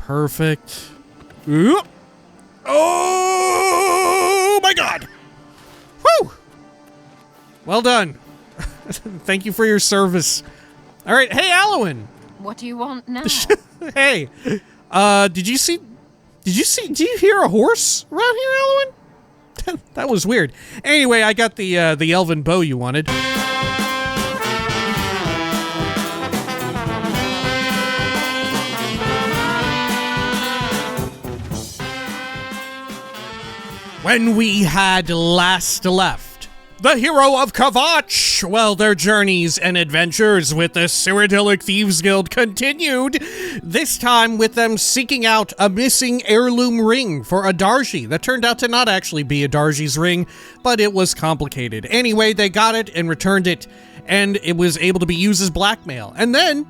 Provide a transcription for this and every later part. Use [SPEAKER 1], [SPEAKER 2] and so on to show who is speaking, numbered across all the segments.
[SPEAKER 1] Perfect. Oop. Oh my god! Woo! Well done. Thank you for your service. All right, hey, Alwyn.
[SPEAKER 2] What do you want now?
[SPEAKER 1] Hey, did you hear a horse around here, Alwyn? That was weird. Anyway, I got the elven bow you wanted. When we had last left, the hero of Kvatch, well, their journeys and adventures with the Cyrodiilic Thieves Guild continued, this time with them seeking out a missing heirloom ring for a Darji that turned out to not actually be a Darji's ring, but it was complicated. Anyway, they got it and returned it, and it was able to be used as blackmail. And then,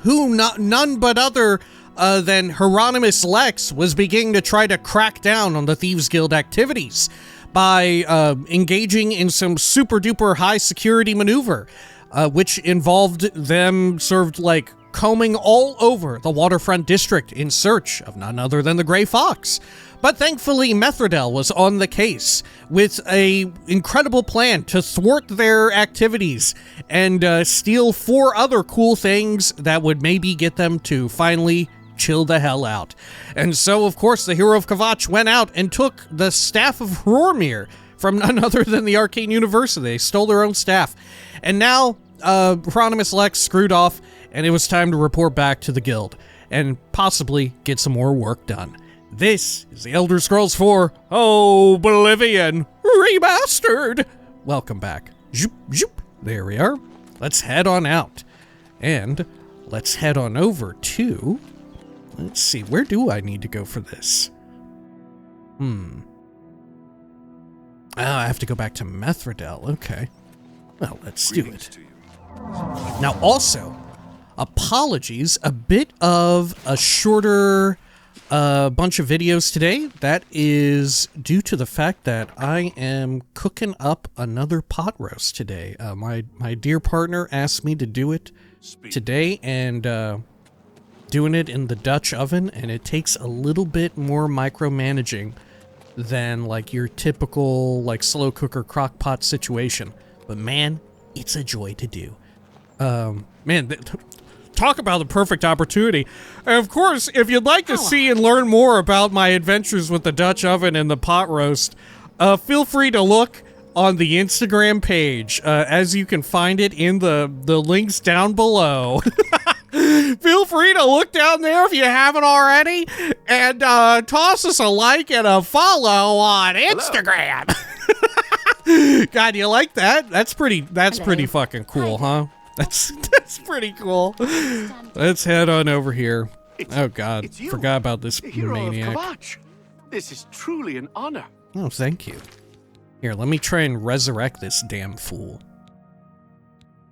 [SPEAKER 1] none but other than Hieronymus Lex was beginning to try to crack down on the Thieves Guild activities by engaging in some super duper high security maneuver, which involved them like combing all over the waterfront district in search of none other than the Grey Fox. But thankfully, Methridel was on the case with a incredible plan to thwart their activities and steal 4 other cool things that would maybe get them to finally chill the hell out. And so, of course, the hero of Kvatch went out and took the staff of Hrormir from none other than the Arcane University. They stole their own staff. And now, Hieronymus Lex screwed off, and it was time to report back to the guild and possibly get some more work done. This is the Elder Scrolls 4 Oblivion Remastered. Welcome back. Zoop, zoop. There we are. Let's head on out. And let's head on over to... Let's see, where do I need to go for this? I have to go back to Methridel. Okay. Well, let's do it. Now, also, apologies, a bit of a shorter bunch of videos today. That is due to the fact that I am cooking up another pot roast today. My dear partner asked me to do it today, and doing it in the Dutch oven, and it takes a little bit more micromanaging than like your typical like slow cooker crock pot situation. But man, it's a joy to do. Talk about the perfect opportunity. And of course, if you'd like to see and learn more about my adventures with the Dutch oven and the pot roast, feel free to look on the Instagram page, as you can find it in the links down below. Feel free to look down there if you haven't already, and toss us a like and a follow on Instagram. God, you like that? That's pretty fucking cool, huh? That's pretty cool. Let's head on over here. Oh God, forgot about this maniac.
[SPEAKER 3] This is truly an honor.
[SPEAKER 1] Oh, thank you. Here, let me try and resurrect this damn fool.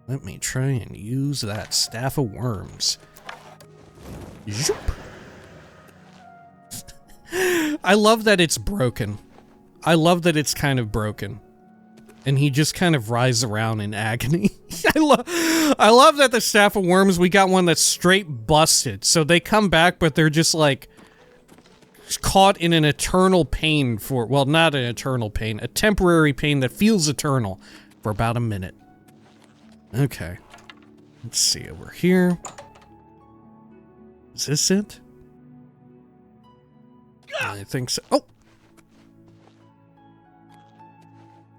[SPEAKER 1] Let me try and use that staff of worms. Zoop. I love that it's broken. I love that it's kind of broken. And he just kind of writhes around in agony. I love that the staff of worms, we got one that's straight busted. So they come back, but they're just like caught in an eternal pain for, well, not an eternal pain, a temporary pain that feels eternal for about a minute. Okay, let's see over here. Is this it? I think so. Oh!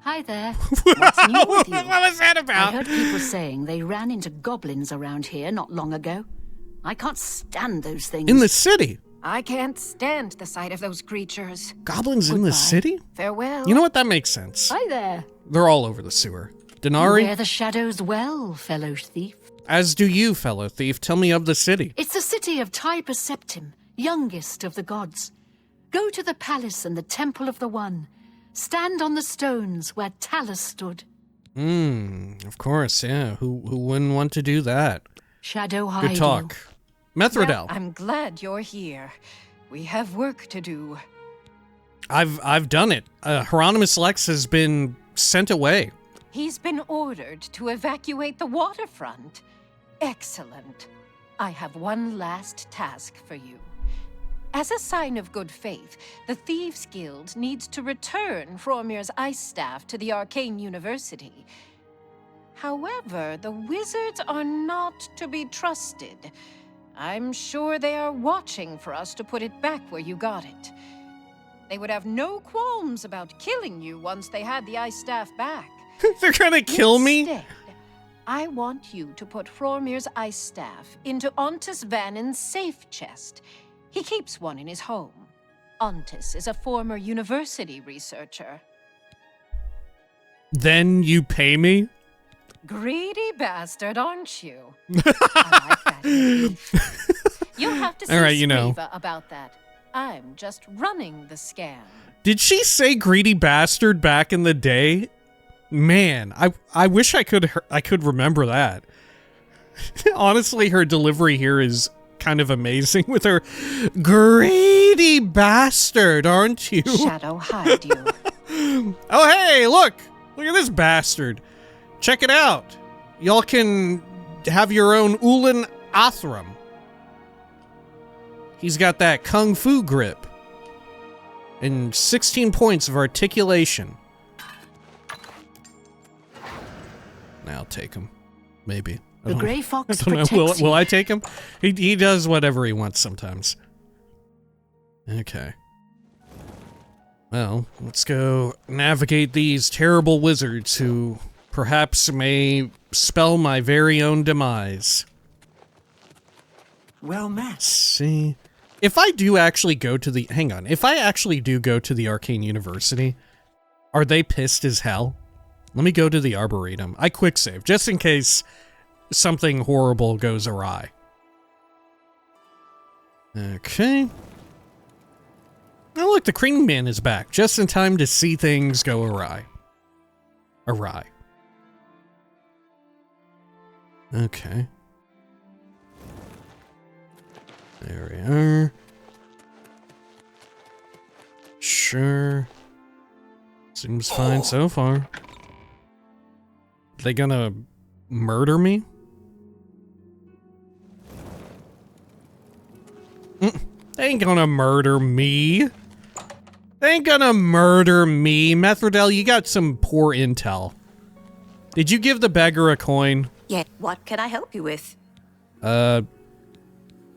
[SPEAKER 2] Hi there. What's new with you?
[SPEAKER 1] What was that about?
[SPEAKER 2] I heard people saying they ran into goblins around here not long ago. I can't stand those things.
[SPEAKER 1] In the city?
[SPEAKER 4] I can't stand the sight of those creatures.
[SPEAKER 1] Goblins in the city?
[SPEAKER 4] Farewell.
[SPEAKER 1] You know what? That makes sense.
[SPEAKER 2] Hi there.
[SPEAKER 1] They're all over the sewer. Denari?
[SPEAKER 2] You wear the shadows well, fellow thief.
[SPEAKER 1] As do you, fellow thief. Tell me of the city.
[SPEAKER 2] It's the city of Typer Septim, youngest of the gods. Go to the palace and the temple of the One. Stand on the stones where Talus stood.
[SPEAKER 1] Of course, yeah. Who wouldn't want to do that?
[SPEAKER 2] Shadow Hydeal.
[SPEAKER 1] Good talk. Methridel.
[SPEAKER 4] Well, I'm glad you're here. We have work to do.
[SPEAKER 1] I've done it. Hieronymus Lex has been sent away.
[SPEAKER 4] He's been ordered to evacuate the waterfront. Excellent. I have one last task for you. As a sign of good faith, the Thieves Guild needs to return Hrormir's ice staff to the Arcane University. However, the wizards are not to be trusted. I'm sure they are watching for us to put it back where you got it. They would have no qualms about killing you once they had the ice staff back.
[SPEAKER 1] They're gonna kill me?
[SPEAKER 4] Instead, I want you to put Hrormir's ice staff into Ontis Vannin's safe chest. He keeps one in his home. Ontis is a former university researcher.
[SPEAKER 1] Then you pay me?
[SPEAKER 4] Greedy bastard, aren't you? I like that. You'll have to see
[SPEAKER 1] All right, you know.
[SPEAKER 4] Skriva about that. I'm just running the scam.
[SPEAKER 1] Did she say greedy bastard back in the day? Man, I wish I could remember that. Honestly, her delivery here is kind of amazing with her greedy bastard, aren't you?
[SPEAKER 4] Shadow hide you.
[SPEAKER 1] Oh, hey, look at this bastard. Check it out. Y'all can have your own Ulan Athram. He's got that kung fu grip and 16 points of articulation. I'll take him. Maybe.
[SPEAKER 2] The Grey Fox
[SPEAKER 1] I don't
[SPEAKER 2] protects
[SPEAKER 1] know.
[SPEAKER 2] you.
[SPEAKER 1] Will I take him? He does whatever he wants sometimes. Okay. Well, let's go navigate these terrible wizards who perhaps may spell my very own demise.
[SPEAKER 5] Well met.
[SPEAKER 1] See, if I do actually go to the, hang on, if I actually do go to the Arcane University, are they pissed as hell? Let me go to the Arboretum. I quick save, just in case something horrible goes awry. Okay. Oh look, the Cream Man is back, just in time to see things go awry. Okay. There we are. Sure. Seems fine so far. They gonna murder me? They ain't gonna murder me. They ain't gonna murder me. Methrodel, you got some poor intel. Did you give the beggar a coin?
[SPEAKER 6] Yeah, what can I help you with?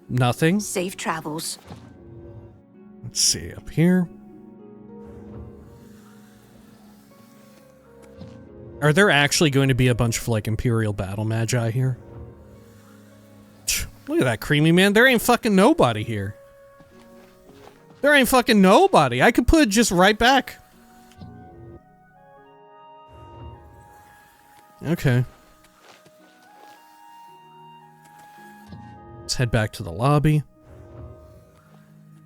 [SPEAKER 1] Nothing.
[SPEAKER 6] Safe travels.
[SPEAKER 1] Let's see, up here. Are there actually going to be a bunch of, like, Imperial Battle Magi here? Look at that creamy man. There ain't fucking nobody here. There ain't fucking nobody. I could put it just right back. Okay. Let's head back to the lobby.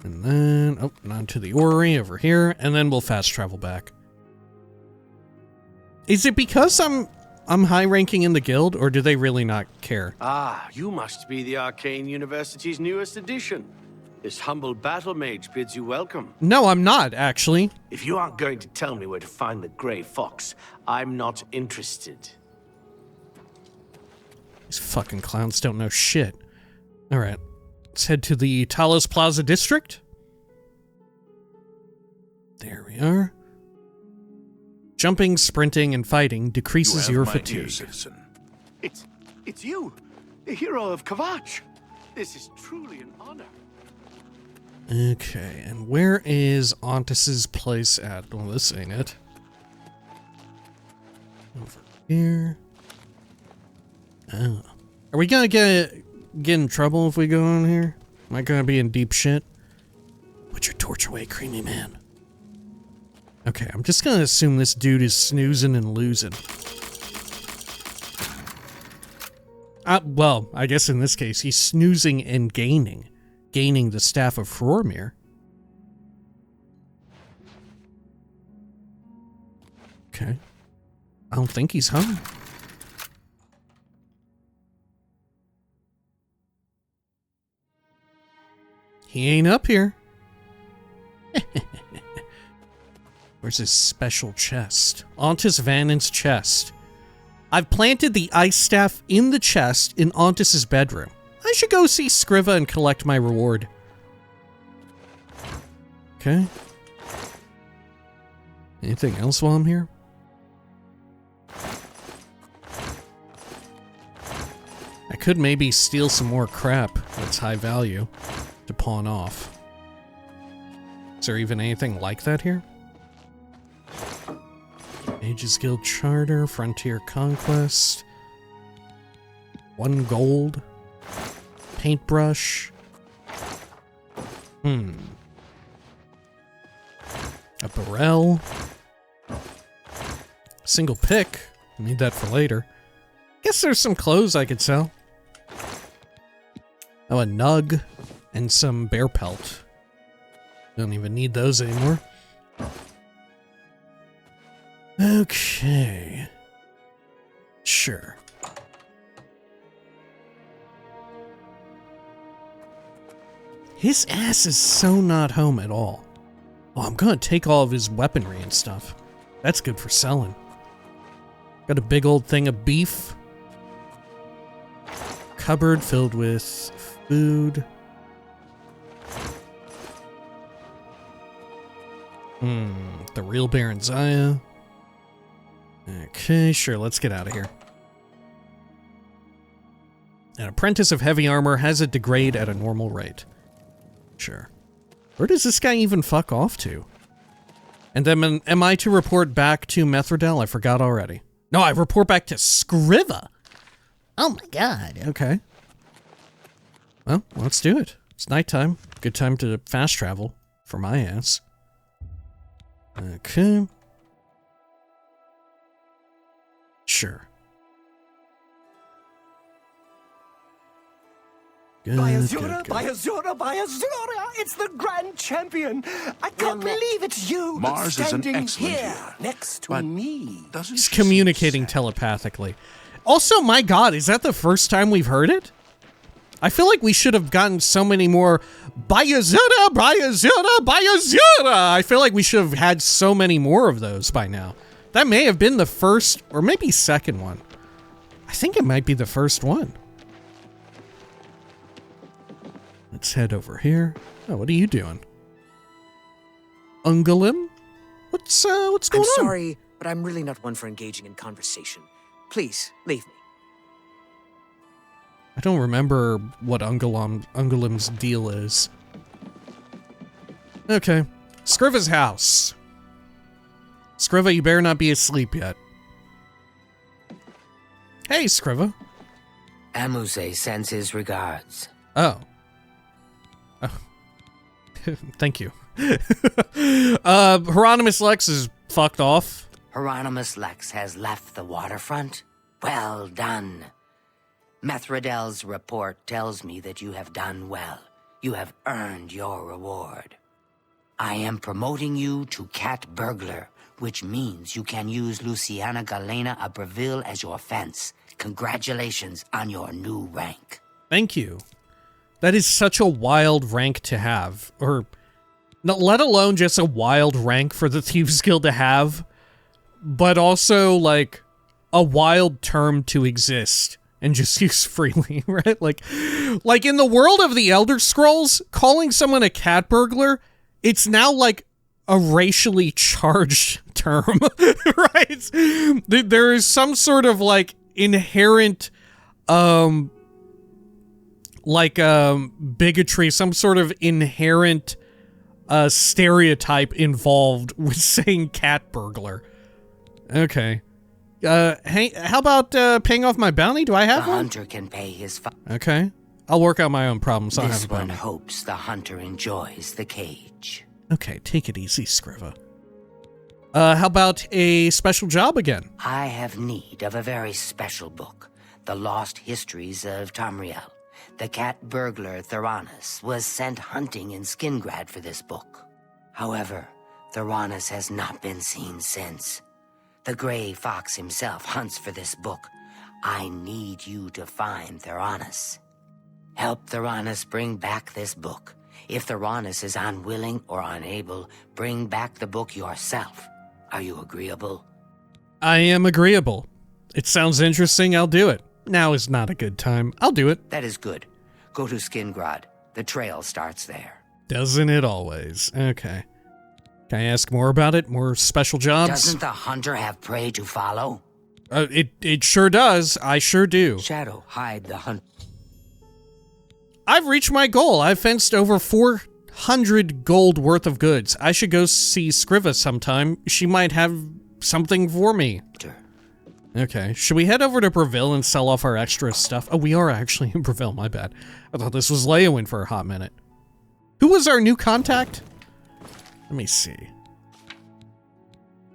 [SPEAKER 1] And then, oh, on to the orrery over here. And then we'll fast travel back. Is it because I'm high ranking in the guild, or do they really not care?
[SPEAKER 3] Ah, you must be the Arcane University's newest addition. This humble battle mage bids you welcome.
[SPEAKER 1] No, I'm not, actually.
[SPEAKER 3] If you aren't going to tell me where to find the Grey Fox, I'm not interested.
[SPEAKER 1] These fucking clowns don't know shit. Alright, let's head to the Talos Plaza district. There we are. Jumping, sprinting, and fighting decreases your fatigue.
[SPEAKER 3] It's you, the hero of Kvatch. This is truly an honor.
[SPEAKER 1] Okay, and where is Ontis's place at? Well, this ain't it. Over here. Oh. Are we gonna get in trouble if we go in here? Am I gonna be in deep shit? Put your torch away, creamy man. Okay, I'm just gonna assume this dude is snoozing and losing. Well, I guess in this case, he's snoozing and gaining. Gaining the staff of Hrormir. Okay. I don't think he's home. He ain't up here. Where's his special chest? Ontis Vannin's chest. I've planted the ice staff in the chest in Ontis's bedroom. I should go see Skriva and collect my reward. Okay. Anything else while I'm here? I could maybe steal some more crap that's high value to pawn off. Is there even anything like that here? Mages Guild Charter, Frontier Conquest. 1 gold. Paintbrush. A barrel. Single pick. Need that for later. Guess there's some clothes I could sell. Oh, a nug and some bear pelt. Don't even need those anymore. Okay. Sure. His ass is so not home at all. Oh, I'm gonna take all of his weaponry and stuff. That's good for selling. Got a big old thing of beef. Cupboard filled with food. The real Baron Zaya. Okay, sure, let's get out of here. An apprentice of heavy armor has it degrade at a normal rate. Sure. Where does this guy even fuck off to? And then am I to report back to Methrodel? I forgot already. No, I report back to Scriva. Oh my god. Okay. Well, let's do it. It's nighttime. Good time to fast travel for my ass. Okay. Sure. Good,
[SPEAKER 5] By Azura,
[SPEAKER 1] good.
[SPEAKER 5] by Azura, by Azura! It's the grand champion! I can't believe it's you
[SPEAKER 7] Mars is an
[SPEAKER 5] standing
[SPEAKER 7] excellent
[SPEAKER 5] here
[SPEAKER 7] hero,
[SPEAKER 5] next to
[SPEAKER 7] but
[SPEAKER 5] me.
[SPEAKER 7] Doesn't
[SPEAKER 1] He's
[SPEAKER 7] she seem
[SPEAKER 1] communicating
[SPEAKER 7] sad?
[SPEAKER 1] telepathically. Also, my god, is that the first time we've heard it? I feel like we should have gotten so many more Bayazura, Bayazura, Bayazura! I feel like we should have had so many more of those by now. That may have been the first, or maybe second one. I think it might be the first one. Let's head over here. Oh, what are you doing? Ungalim? What's going
[SPEAKER 8] I'm
[SPEAKER 1] on?
[SPEAKER 8] sorry, but I'm really not one for engaging in conversation. Please, leave me.
[SPEAKER 1] I don't remember what Ungalim's deal is. Okay. Scriva's house. Scriva, you better not be asleep yet. Hey, Scriva.
[SPEAKER 9] Amuse sends his regards.
[SPEAKER 1] Oh. Thank you. Hieronymus Lex is fucked off.
[SPEAKER 9] Hieronymus Lex has left the waterfront? Well done. Methrodel's report tells me that you have done well. You have earned your reward. I am promoting you to Cat Burglar, which means you can use Luciana Galena Abreville as your fence. Congratulations on your new rank.
[SPEAKER 1] Thank you. That is such a wild rank to have. Or, not, let alone just a wild rank for the Thieves Guild to have, but also, like, a wild term to exist and just use freely, right? Like in the world of the Elder Scrolls, calling someone a cat burglar, it's now like a racially charged term, right? There is some sort of like inherent, bigotry, some sort of inherent stereotype involved with saying cat burglar. Okay. Hey, how about paying off my bounty? Do I have
[SPEAKER 9] The
[SPEAKER 1] one?
[SPEAKER 9] hunter can pay his
[SPEAKER 1] Okay. I'll work out my own problems. I'll
[SPEAKER 9] This
[SPEAKER 1] have a
[SPEAKER 9] one
[SPEAKER 1] bounty.
[SPEAKER 9] hopes the hunter enjoys the cage.
[SPEAKER 1] Okay, take it easy, Scriva. How about a special job again?
[SPEAKER 9] I have need of a very special book, The Lost Histories of Tamriel. The cat burglar Theranos was sent hunting in Skingrad for this book. However, Theranos has not been seen since. The Grey Fox himself hunts for this book. I need you to find Theranos. Help Theranos bring back this book. If Theranos is unwilling or unable, bring back the book yourself. Are you agreeable?
[SPEAKER 1] I am agreeable. It sounds interesting, I'll do it. Now is not a good time. I'll do it.
[SPEAKER 9] That is good. Go to Skingrad. The trail starts there.
[SPEAKER 1] Doesn't it always? Okay. Can I ask more about it? More special jobs?
[SPEAKER 9] Doesn't the hunter have prey to follow?
[SPEAKER 1] It sure does. I sure do.
[SPEAKER 9] Shadow, hide the hunt.
[SPEAKER 1] I've reached my goal. I've fenced over 400 gold worth of goods. I should go see Scriva sometime. She might have something for me. Okay, should we head over to Breville and sell off our extra stuff? Oh, we are actually in Breville, my bad. I thought this was Leowin for a hot minute. Who was our new contact? Let me see.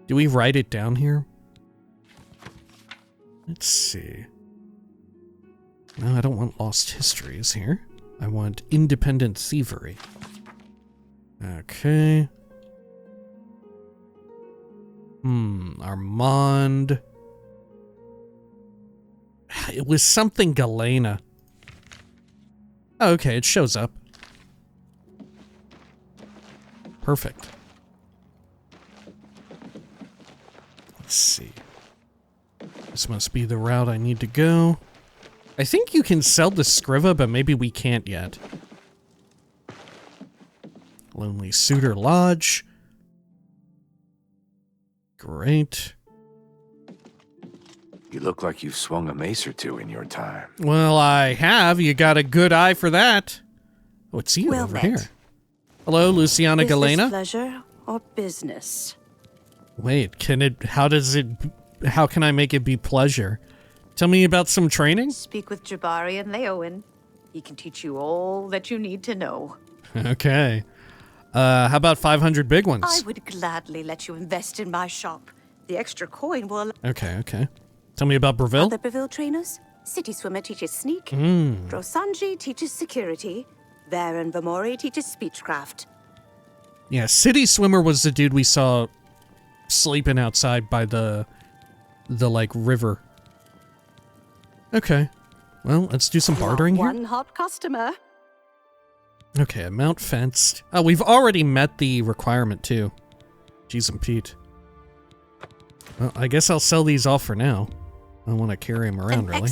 [SPEAKER 1] Do we write it down here? Let's see. No, I don't want lost histories here. I want independent thievery. Okay. Armand. It was something Galena. Oh, okay, it shows up. Perfect. Let's see. This must be the route I need to go. I think you can sell the Scriva, but maybe we can't yet. Lonely Suitor Lodge. Great.
[SPEAKER 7] You look like you've swung a mace or two in your time.
[SPEAKER 1] Well, I have. You got a good eye for that. Oh, it's you over here. Hello, Luciana Galena.
[SPEAKER 6] Is this pleasure or business?
[SPEAKER 1] Wait, how can I make it be pleasure? Tell me about some training?
[SPEAKER 6] Speak with Jabari and Leowin. He can teach you all that you need to know.
[SPEAKER 1] Okay. How about 500 big ones?
[SPEAKER 6] I would gladly let you invest in my shop. The extra coin will...
[SPEAKER 1] Okay. Tell me about Breville.
[SPEAKER 6] Other Breville trainers? City Swimmer teaches sneak. Drosanji teaches security. Varen Vamori teaches speechcraft.
[SPEAKER 1] Yeah, City Swimmer was the dude we saw sleeping outside by the like river. Okay. Well, let's do some bartering here.
[SPEAKER 6] One hot customer.
[SPEAKER 1] Okay, amount fenced. Oh, we've already met the requirement too. Jeez and Pete. Well, I guess I'll sell these off for now. I don't want to carry them around, really.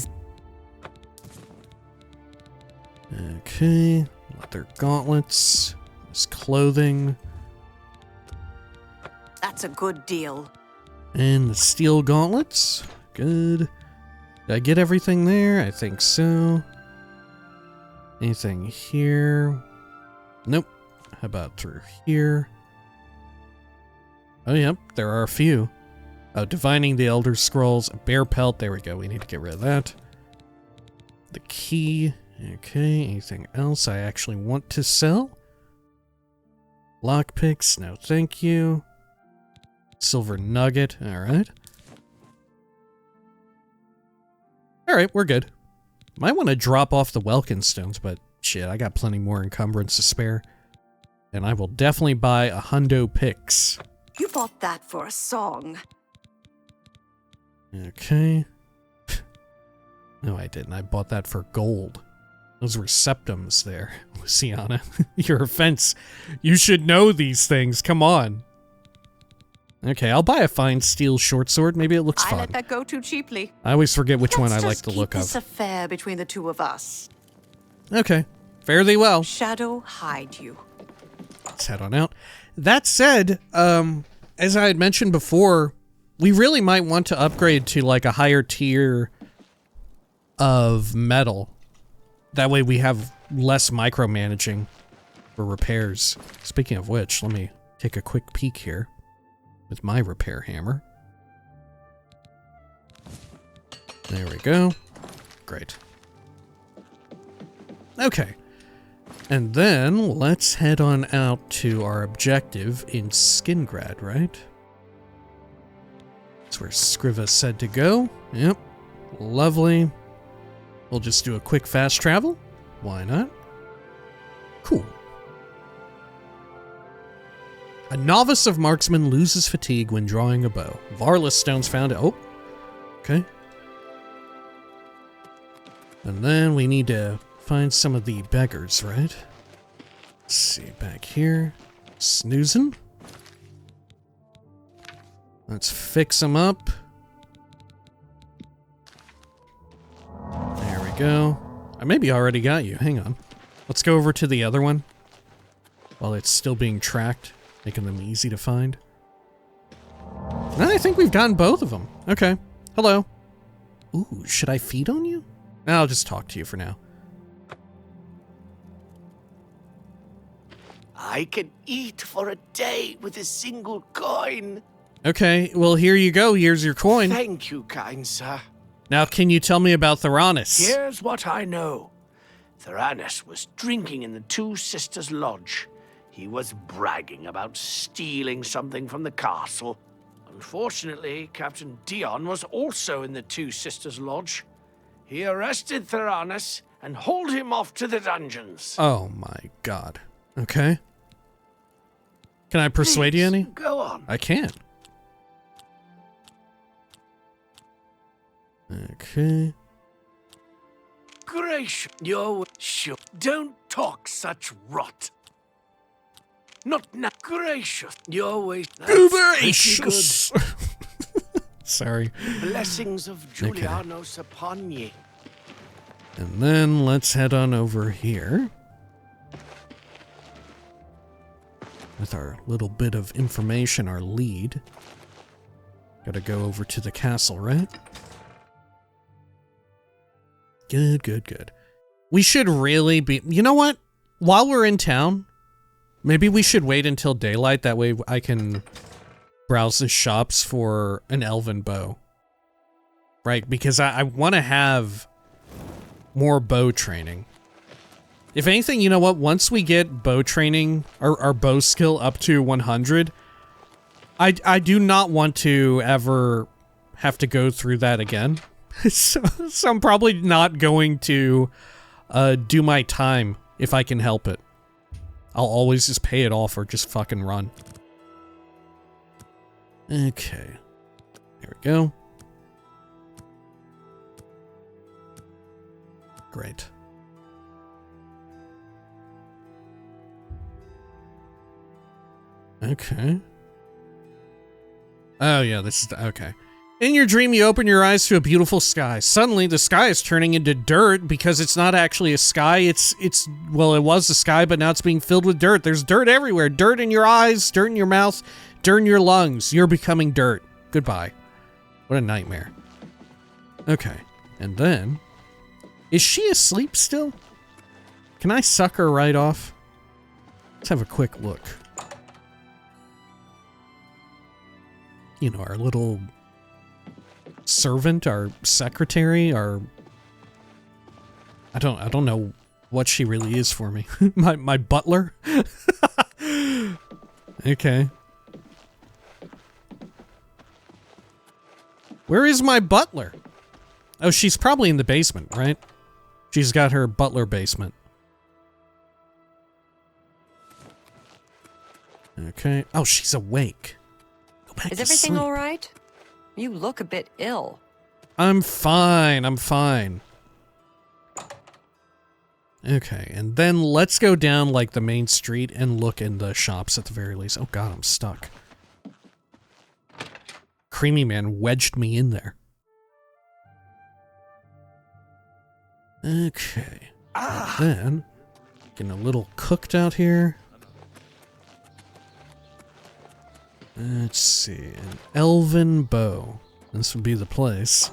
[SPEAKER 1] Okay. Leather gauntlets. There's clothing.
[SPEAKER 6] That's a good deal.
[SPEAKER 1] And the steel gauntlets. Good. Did I get everything there? I think so. Anything here? Nope. How about through here? Oh, yep. There are a few. Oh, Divining the Elder Scrolls. A bear pelt. There we go. We need to get rid of that. The key. Okay. Anything else I actually want to sell? Lockpicks. No, thank you. Silver nugget. All right. All right, we're good. Might want to drop off the Welkin stones, but shit, I got plenty more encumbrance to spare. And I will definitely buy a hundo picks.
[SPEAKER 6] You bought that for a song.
[SPEAKER 1] Okay. No, I didn't. I bought that for gold. Those were septums there, Luciana. Your offense. You should know these things. Come on. Okay, I'll buy a fine steel short sword. Maybe it looks fun.
[SPEAKER 6] I let that go too cheaply.
[SPEAKER 1] I always forget which one I like the look
[SPEAKER 6] Let's
[SPEAKER 1] of.
[SPEAKER 6] just keep this affair between the two of us.
[SPEAKER 1] Okay, fare thee well.
[SPEAKER 6] Shadow hide you.
[SPEAKER 1] Let's head on out. That said, as I had mentioned before, we really might want to upgrade to like a higher tier of metal. That way we have less micromanaging for repairs. Speaking of which, let me take a quick peek here with my repair hammer. There we go. Great. Okay. And then let's head on out to our objective in Skingrad, right? That's where Scriva said to go. Yep. Lovely. We'll just do a quick fast travel. Why not? Cool. A novice of marksman loses fatigue when drawing a bow. Varless stones found. Oh. Okay. And then we need to find some of the beggars, right? Let's see, back here. Snoozing. Let's fix them up. There we go. I maybe already got you. Hang on. Let's go over to the other one while it's still being tracked. making them easy to find. No, I think we've gotten both of them. Okay. Hello. Ooh, should I feed on you? No, I'll just talk to you for now.
[SPEAKER 3] I can eat for a day with a single coin.
[SPEAKER 1] Okay, well, here you go. Here's your coin.
[SPEAKER 3] Thank you, kind sir.
[SPEAKER 1] Now, can you tell me about Theranis?
[SPEAKER 3] Here's what I know. Theranis was drinking in the Two Sisters Lodge. He was bragging about stealing something from the castle. Unfortunately, Captain Dion was also in the Two Sisters Lodge. He arrested Theranis and hauled him off to the dungeons.
[SPEAKER 1] Oh my god. Okay. Can I persuade you any?
[SPEAKER 3] Go on.
[SPEAKER 1] I can. Okay.
[SPEAKER 3] Gracious, you're sure. Don't talk such rot. Not now. Gracious, you're always
[SPEAKER 1] Gracious. Sorry.
[SPEAKER 3] Blessings of Julianos upon ye.
[SPEAKER 1] And then let's head on over here. With our little bit of information, our lead. Gotta go over to the castle, right? Good, good, good. We should really be... You know what? While we're in town, maybe we should wait until daylight. That way I can browse the shops for an elven bow. Right? Because I want to have more bow training. If anything, you know what? Once we get bow training, our bow skill up to 100, I do not want to ever have to go through that again. So I'm probably not going to do my time if I can help it. I'll always just pay it off or just fucking run. Okay. There we go. Great. Okay. Oh yeah, this is okay. In your dream, you open your eyes to a beautiful sky. Suddenly, the sky is turning into dirt because it's not actually a sky. Well, it was a sky, but now it's being filled with dirt. There's dirt everywhere. Dirt in your eyes, dirt in your mouth, dirt in your lungs. You're becoming dirt. Goodbye. What a nightmare. Okay. And then, is she asleep still? Can I suck her right off? Let's have a quick look. You know, our little servant, our secretary, our... I don't know what she really is for me. my butler? Okay. Where is my butler? Oh, she's probably in the basement, right? She's got her butler basement. Okay. Oh, she's awake. Go back
[SPEAKER 10] Is
[SPEAKER 1] to
[SPEAKER 10] everything
[SPEAKER 1] sleep.
[SPEAKER 10] all right? You look a bit ill.
[SPEAKER 1] I'm fine. I'm fine. Okay, and then let's go down like the main street and look in the shops at the very least. Oh god, I'm stuck. Creamy Man wedged me in there. Okay. And then, getting a little cooked out here. Let's see, an elven bow. This would be the place.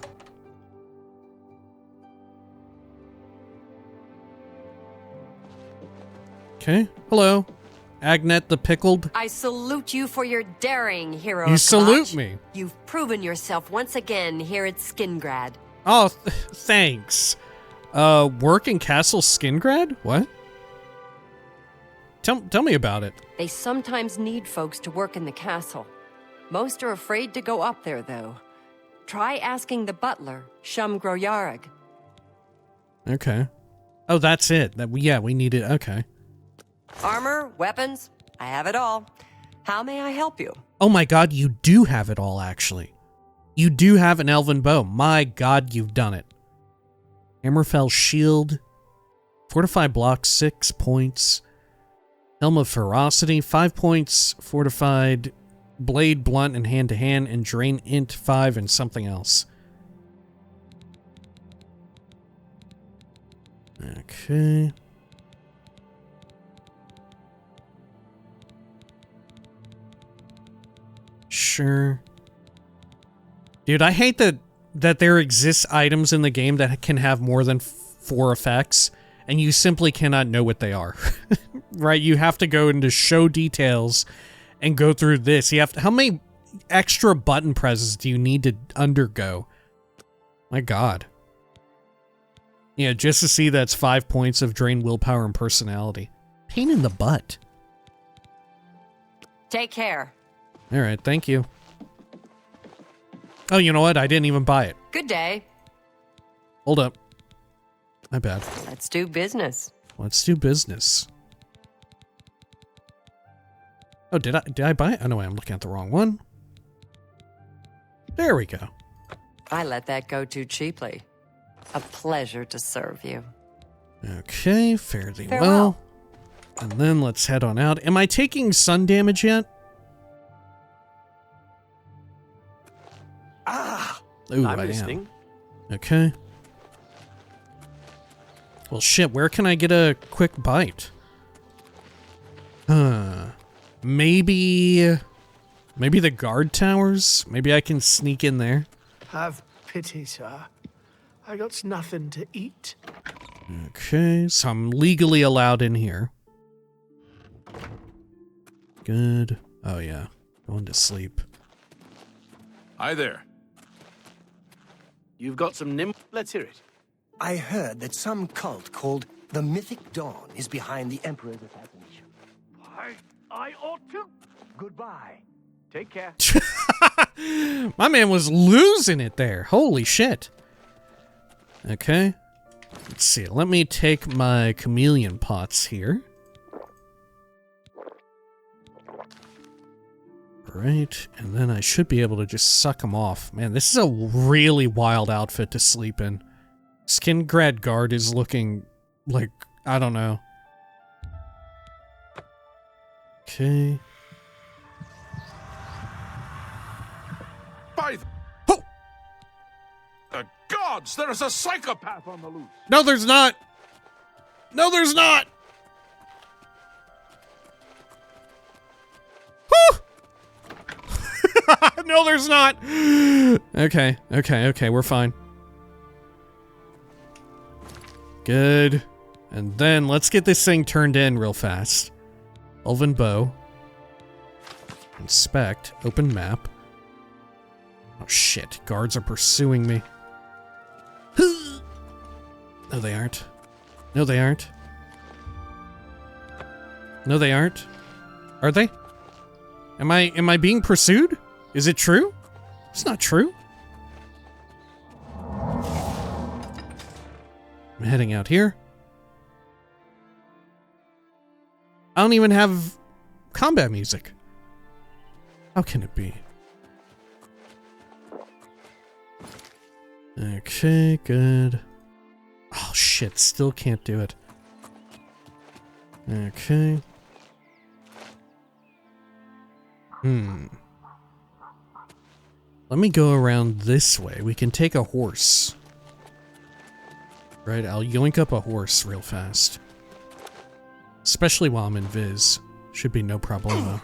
[SPEAKER 1] Okay, hello. Agnet the Pickled.
[SPEAKER 10] I salute you for your daring, hero.
[SPEAKER 1] You salute me.
[SPEAKER 10] You've proven yourself once again here at Skingrad.
[SPEAKER 1] Oh, thanks. Work in Castle Skingrad? What? Tell me about it.
[SPEAKER 10] They sometimes need folks to work in the castle. Most are afraid to go up there, though. Try asking the butler, Shum Groyarag.
[SPEAKER 1] Okay. Oh, that's it. Yeah, we need it. Okay.
[SPEAKER 10] Armor, weapons, I have it all. How may I help you?
[SPEAKER 1] Oh my god, you do have it all, actually. You do have an elven bow. My god, you've done it. Hammerfell shield. Fortify block, 6 points. Helm of Ferocity, 5 points. Fortified blade, blunt, and hand-to-hand. And drain int 5 and something else. Okay. Sure. Dude, I hate that there exists items in the game that can have more than 4 effects, and you simply cannot know what they are. Right? You have to go into show details and go through this. You have to, how many extra button presses do you need to undergo? My God. Yeah, just to see that's 5 points of drained willpower and personality. Pain in the butt.
[SPEAKER 10] Take care.
[SPEAKER 1] All right, thank you. Oh, you know what? I didn't even buy it.
[SPEAKER 10] Good day.
[SPEAKER 1] Hold up. My bad.
[SPEAKER 10] Let's do business.
[SPEAKER 1] Let's do business. Oh, did I buy it? Oh, no, I'm looking at the wrong one. There we go.
[SPEAKER 10] I let that go too cheaply. A pleasure to serve you.
[SPEAKER 1] Okay, fare thee
[SPEAKER 10] Farewell.
[SPEAKER 1] well. And then let's head on out. Am I taking sun damage yet? Ooh,
[SPEAKER 3] I'm
[SPEAKER 1] I
[SPEAKER 3] listening.
[SPEAKER 1] am. Okay. Well, shit, where can I get a quick bite? Maybe the guard towers? Maybe I can sneak in there.
[SPEAKER 3] Have pity, sir. I got nothing to eat.
[SPEAKER 1] Okay, so I'm legally allowed in here. Good. Oh, yeah. Going to sleep.
[SPEAKER 7] Hi there.
[SPEAKER 3] You've got some Let's hear it.
[SPEAKER 5] I heard that some cult called the Mythic Dawn is behind the Emperor's assassination.
[SPEAKER 3] I ought to.
[SPEAKER 5] Goodbye.
[SPEAKER 3] Take care.
[SPEAKER 1] My man was losing it there. Holy shit. Okay. Let's see. Let me take my chameleon pots here. Right, and then I should be able to just suck them off. Man, this is a really wild outfit to sleep in. Skingrad Guard is looking like, I don't know. Okay.
[SPEAKER 7] By the gods, there is a psychopath on the loose.
[SPEAKER 1] No, there's not! No, there's not! Whew! No, there's not! Okay, we're fine. Good. And then let's get this thing turned in real fast. Elven bow. Inspect. Open map. Oh shit, guards are pursuing me. No, they aren't. No, they aren't. No, they aren't. Are they? Am I being pursued? Is it true? It's not true. I'm heading out here. I don't even have combat music. How can it be? Okay, good. Oh shit, still can't do it. Okay. Let me go around this way. We can take a horse. Right, I'll yoink up a horse real fast. Especially while I'm in Viz. Should be no problemo.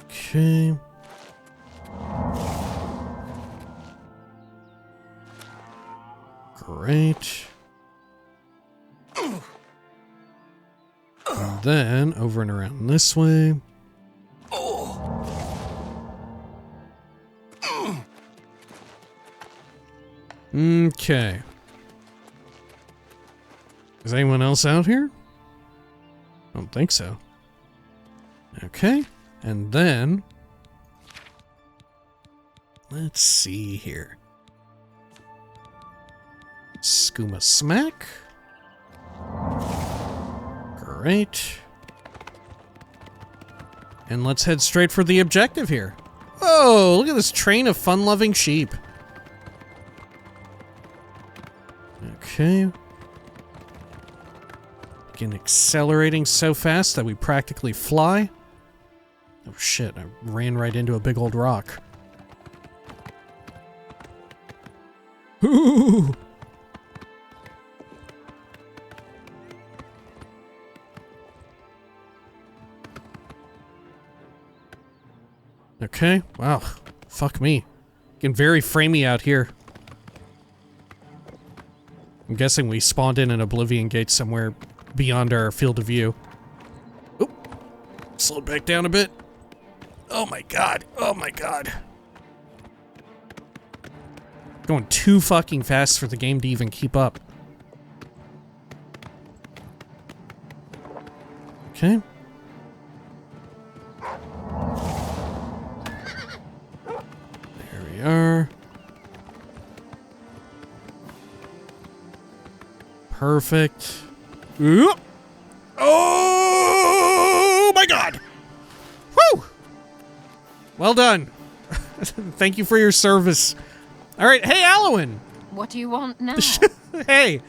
[SPEAKER 1] Okay. Great. And then over and around this way. Okay. Is anyone else out here? I don't think so. Okay. And then let's see here. Skooma smack. Great. And let's head straight for the objective here. Oh, look at this train of fun-loving sheep. Okay. Again, accelerating so fast that we practically fly. Oh shit, I ran right into a big old rock. Ooh. Okay, wow. Fuck me. Getting very framey out here. I'm guessing we spawned in an Oblivion gate somewhere beyond our field of view. Oop. Slow back down a bit. Oh my god. Oh my god. Going too fucking fast for the game to even keep up. Okay. There we are. Perfect. Oop. Oh my god! Woo! Well done. Thank you for your service. All right, hey, Alwyn.
[SPEAKER 4] What do you want now?
[SPEAKER 1] Hey,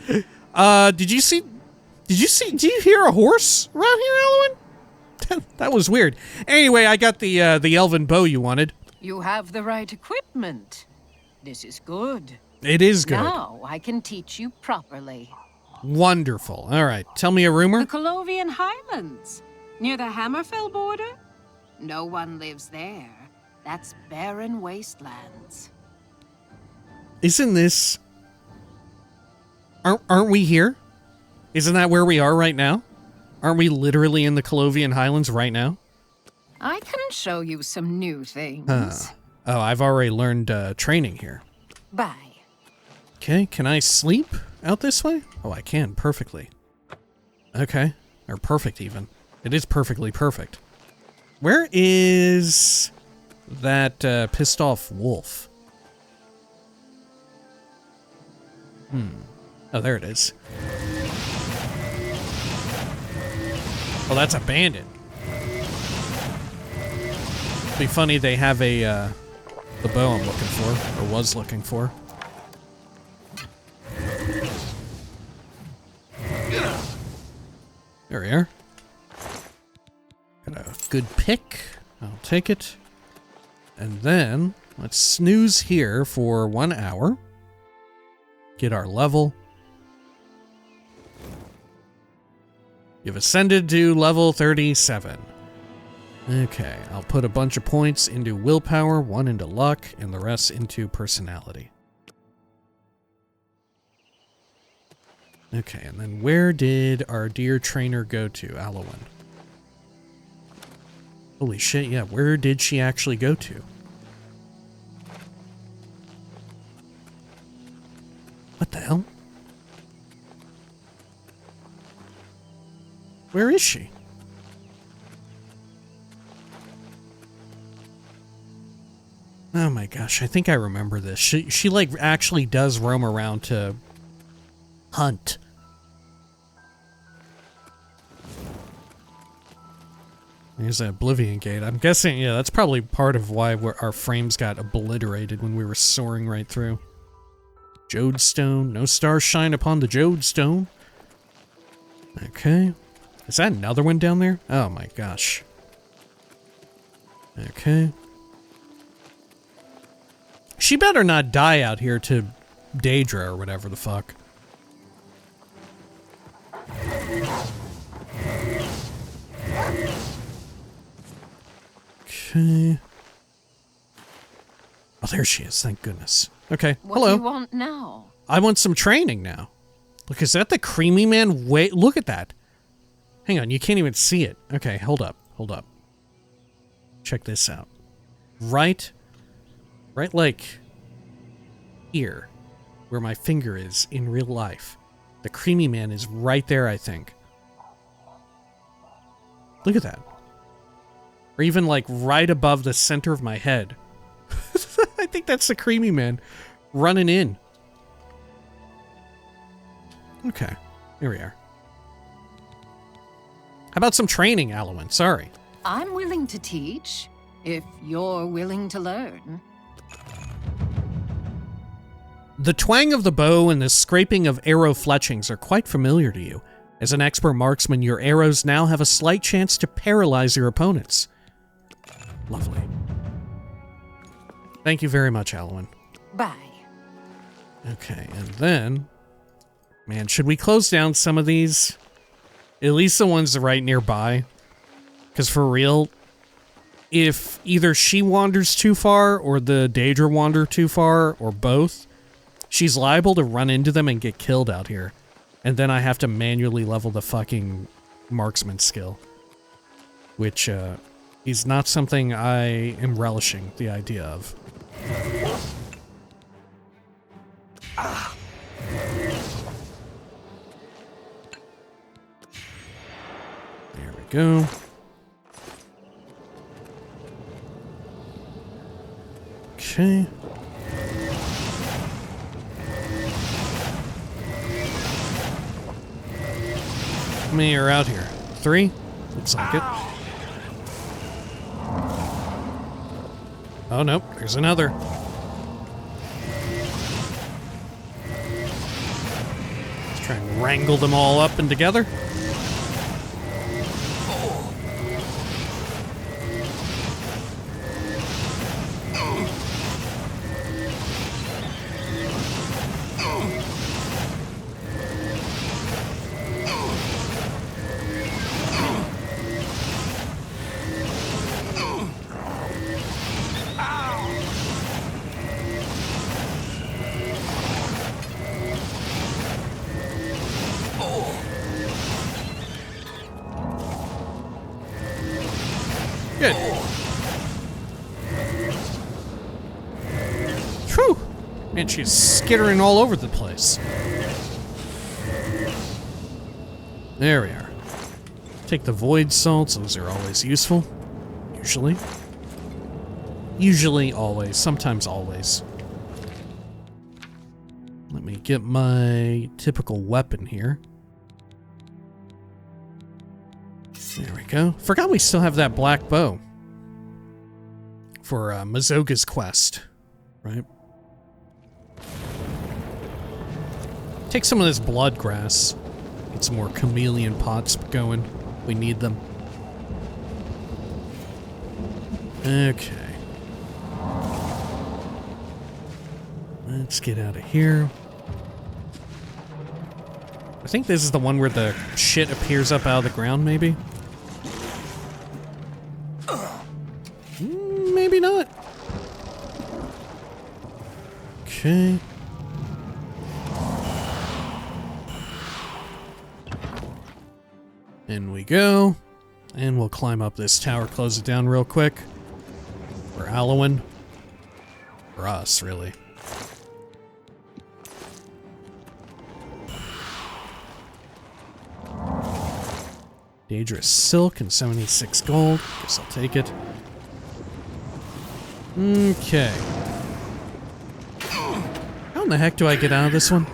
[SPEAKER 1] did you hear a horse around here, Alwyn? That was weird. Anyway, I got the elven bow you wanted.
[SPEAKER 4] You have the right equipment. This is good.
[SPEAKER 1] It is good.
[SPEAKER 4] Now I can teach you properly.
[SPEAKER 1] Wonderful. All right, tell me a rumor.
[SPEAKER 4] The Colovian Highlands, near the Hammerfell border? No one lives there. That's barren wastelands.
[SPEAKER 1] Isn't this... Aren't we here? Isn't that where we are right now? Aren't we literally in the Colovian Highlands right now?
[SPEAKER 4] I can show you some new things.
[SPEAKER 1] Oh, I've already learned training here.
[SPEAKER 4] Bye.
[SPEAKER 1] Okay, can I sleep out this way? Oh, I can, perfectly. Okay, or perfect even. It is perfectly perfect. Where is that pissed off wolf? Oh, there it is. Oh, that's a bandit. Be funny they have a, the bow I'm looking for, or was looking for. There we are. Got a good pick. I'll take it. And then, let's snooze here for 1 hour. Get our level. You've ascended to level 37. Okay, I'll put a bunch of points into willpower, 1 into luck, and the rest into personality. Okay, and then where did our dear trainer go to, Alwyn? Holy shit, yeah, where did she actually go to? What the hell? Where is she? Oh my gosh, I think I remember this. She like actually does roam around to hunt. There's an Oblivion gate. I'm guessing, yeah, that's probably part of why our frames got obliterated when we were soaring right through. Jodestone. No stars shine upon the Jodestone. Okay. Is that another one down there? Oh my gosh. Okay. She better not die out here to Daedra or whatever the fuck. Okay. Oh, there she is. Thank goodness. Okay.
[SPEAKER 4] What
[SPEAKER 1] Hello.
[SPEAKER 4] do you want now?
[SPEAKER 1] I want some training now. Look, is that the creamy man? Wait, look at that. Hang on, you can't even see it. Okay, hold up. Hold up. Check this out. Right like here, where my finger is in real life. The creamy man is right there, I think. Look at that. Or even like right above the center of my head. I think that's the creamy man running in. Okay, here we are. How about some training, Alwyn? Sorry.
[SPEAKER 4] I'm willing to teach, if you're willing to learn.
[SPEAKER 1] The twang of the bow and the scraping of arrow fletchings are quite familiar to you. As an expert marksman, your arrows now have a slight chance to paralyze your opponents. Lovely. Thank you very much, Alwyn.
[SPEAKER 4] Bye.
[SPEAKER 1] Okay, and then... Man, should we close down some of these? At least the ones right nearby. Because for real, if either she wanders too far or the Daedra wander too far or both, she's liable to run into them and get killed out here. And then I have to manually level the fucking marksman skill. Which is not something I am relishing the idea of. There we go. Okay. How many are out here? 3? Looks like it. Oh, nope. There's another. Let's try and wrangle them all up and together. Good. Whew! And she's skittering all over the place. There we are. Take the void salts, those are always useful. Usually. Usually, always. Sometimes always. Let me get my typical weapon here. There we go. Forgot we still have that black bow. For Mazoga's quest. Right? Take some of this blood grass. Get some more chameleon pots going. We need them. Okay. Let's get out of here. I think this is the one where the shit appears up out of the ground, maybe? Maybe not. Okay. In we go. And we'll climb up this tower, close it down real quick. For Alwyn. For us, really. Daedra silk and 76 gold. Guess I'll take it. Okay. How in the heck do I get out of this one?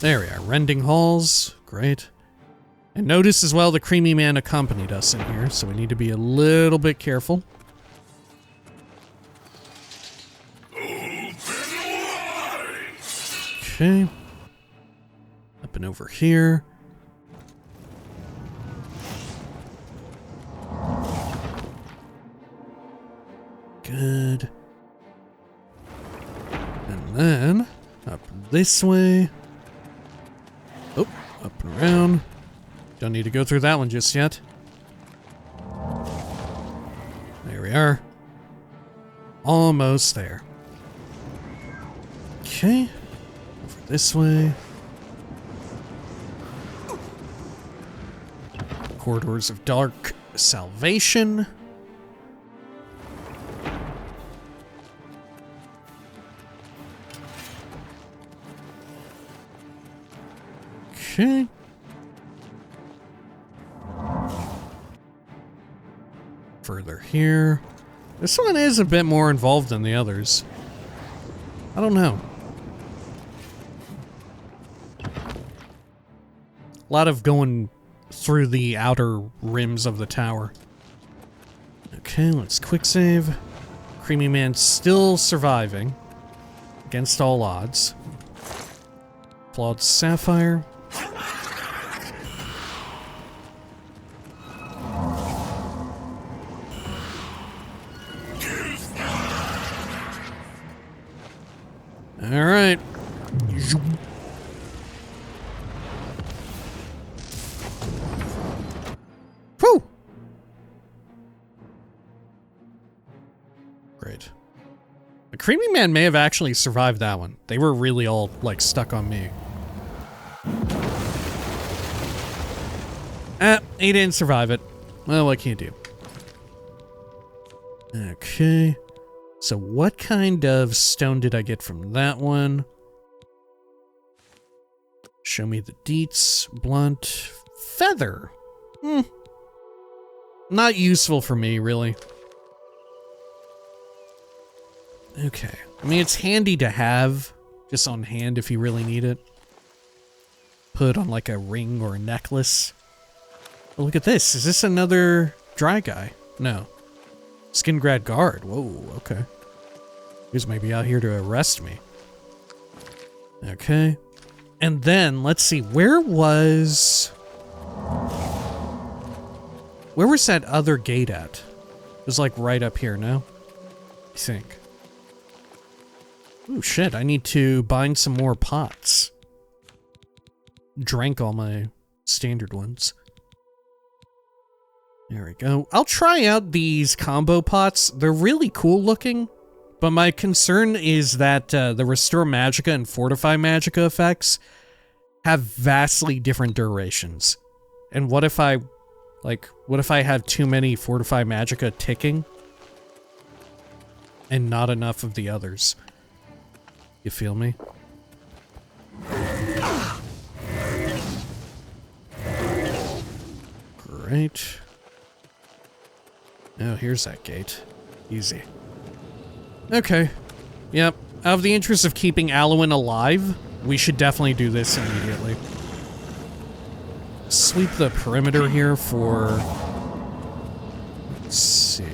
[SPEAKER 1] There we are. Rending halls. Great. And notice as well the creamy man accompanied us in here, so we need to be a little bit careful. Okay. Up and over here. Good. And then, up this way. Oh, up and around. Don't need to go through that one just yet. There we are. Almost there. Okay. Over this way. Corridors of Dark Salvation. Okay. Further here. This one is a bit more involved than the others. I don't know. A lot of going through the outer rims of the tower. Okay, let's quick save. Creamy man still surviving. Against all odds. Flawed sapphire. All right. Whew. The Creamy Man may have actually survived that one. They were really all, like, stuck on me. He didn't survive it. Well, what can you do? Okay. So what kind of stone did I get from that one? Show me the deets. Blunt. Feather. Not useful for me, really. Okay. I mean, it's handy to have, just on hand if you really need it. Put on like a ring or a necklace. Oh, look at this. Is this another dry guy? No. Skingrad guard. Whoa, okay. He's maybe out here to arrest me. Okay. And then, let's see, where was that other gate at? It was like right up here, no? I think. Oh shit, I need to bind some more pots. Drank all my standard ones. There we go. I'll try out these combo pots. They're really cool looking, but my concern is that the Restore Magicka and Fortify Magicka effects have vastly different durations. And what if I have too many Fortify Magicka ticking and not enough of the others? You feel me? Great. Oh, here's that gate. Easy. Okay. Yep. Out of the interest of keeping Alwyn alive, we should definitely do this immediately. Sweep the perimeter here for... Let's see.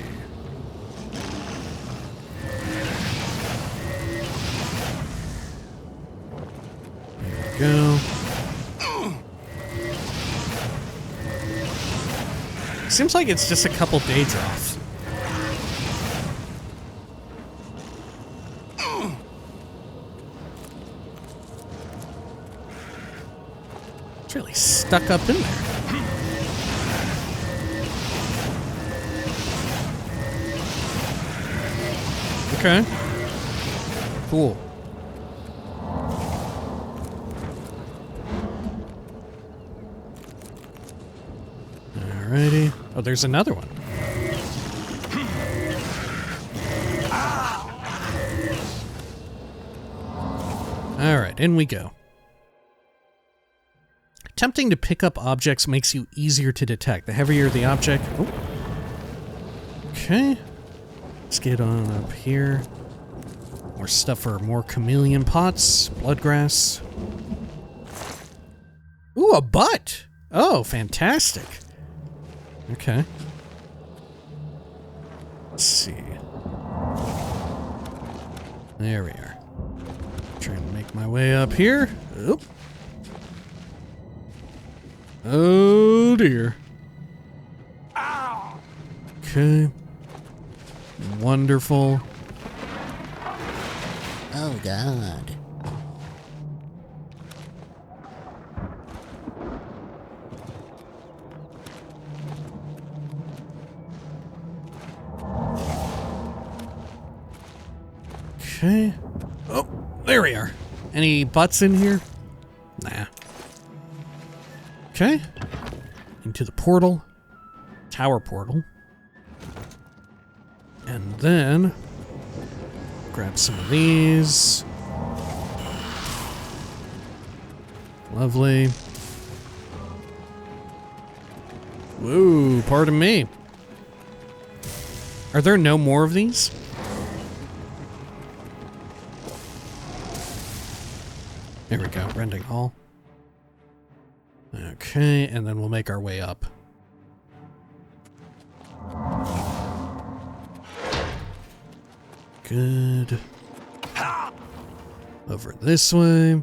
[SPEAKER 1] There we go. Seems like it's just a couple day drops. It's really stuck up in there. Okay. Cool. Alrighty. Oh, there's another one. Alright, in we go. Attempting to pick up objects makes you easier to detect. The heavier the object... Oh. Okay. Let's get on up here. More stuff for more chameleon pots. Bloodgrass. Ooh, a butt! Oh, fantastic. Okay. Let's see. There we are. Trying to make my way up here. Oop. Oh dear. Okay. Wonderful. Oh God. Okay. Oh, there we are. Any butts in here? Nah. Okay. Into the portal. Tower portal. And then grab some of these. Lovely. Whoa, pardon me. Are there no more of these? There we go, Rending Hall. Okay, and then we'll make our way up. Good. Over this way.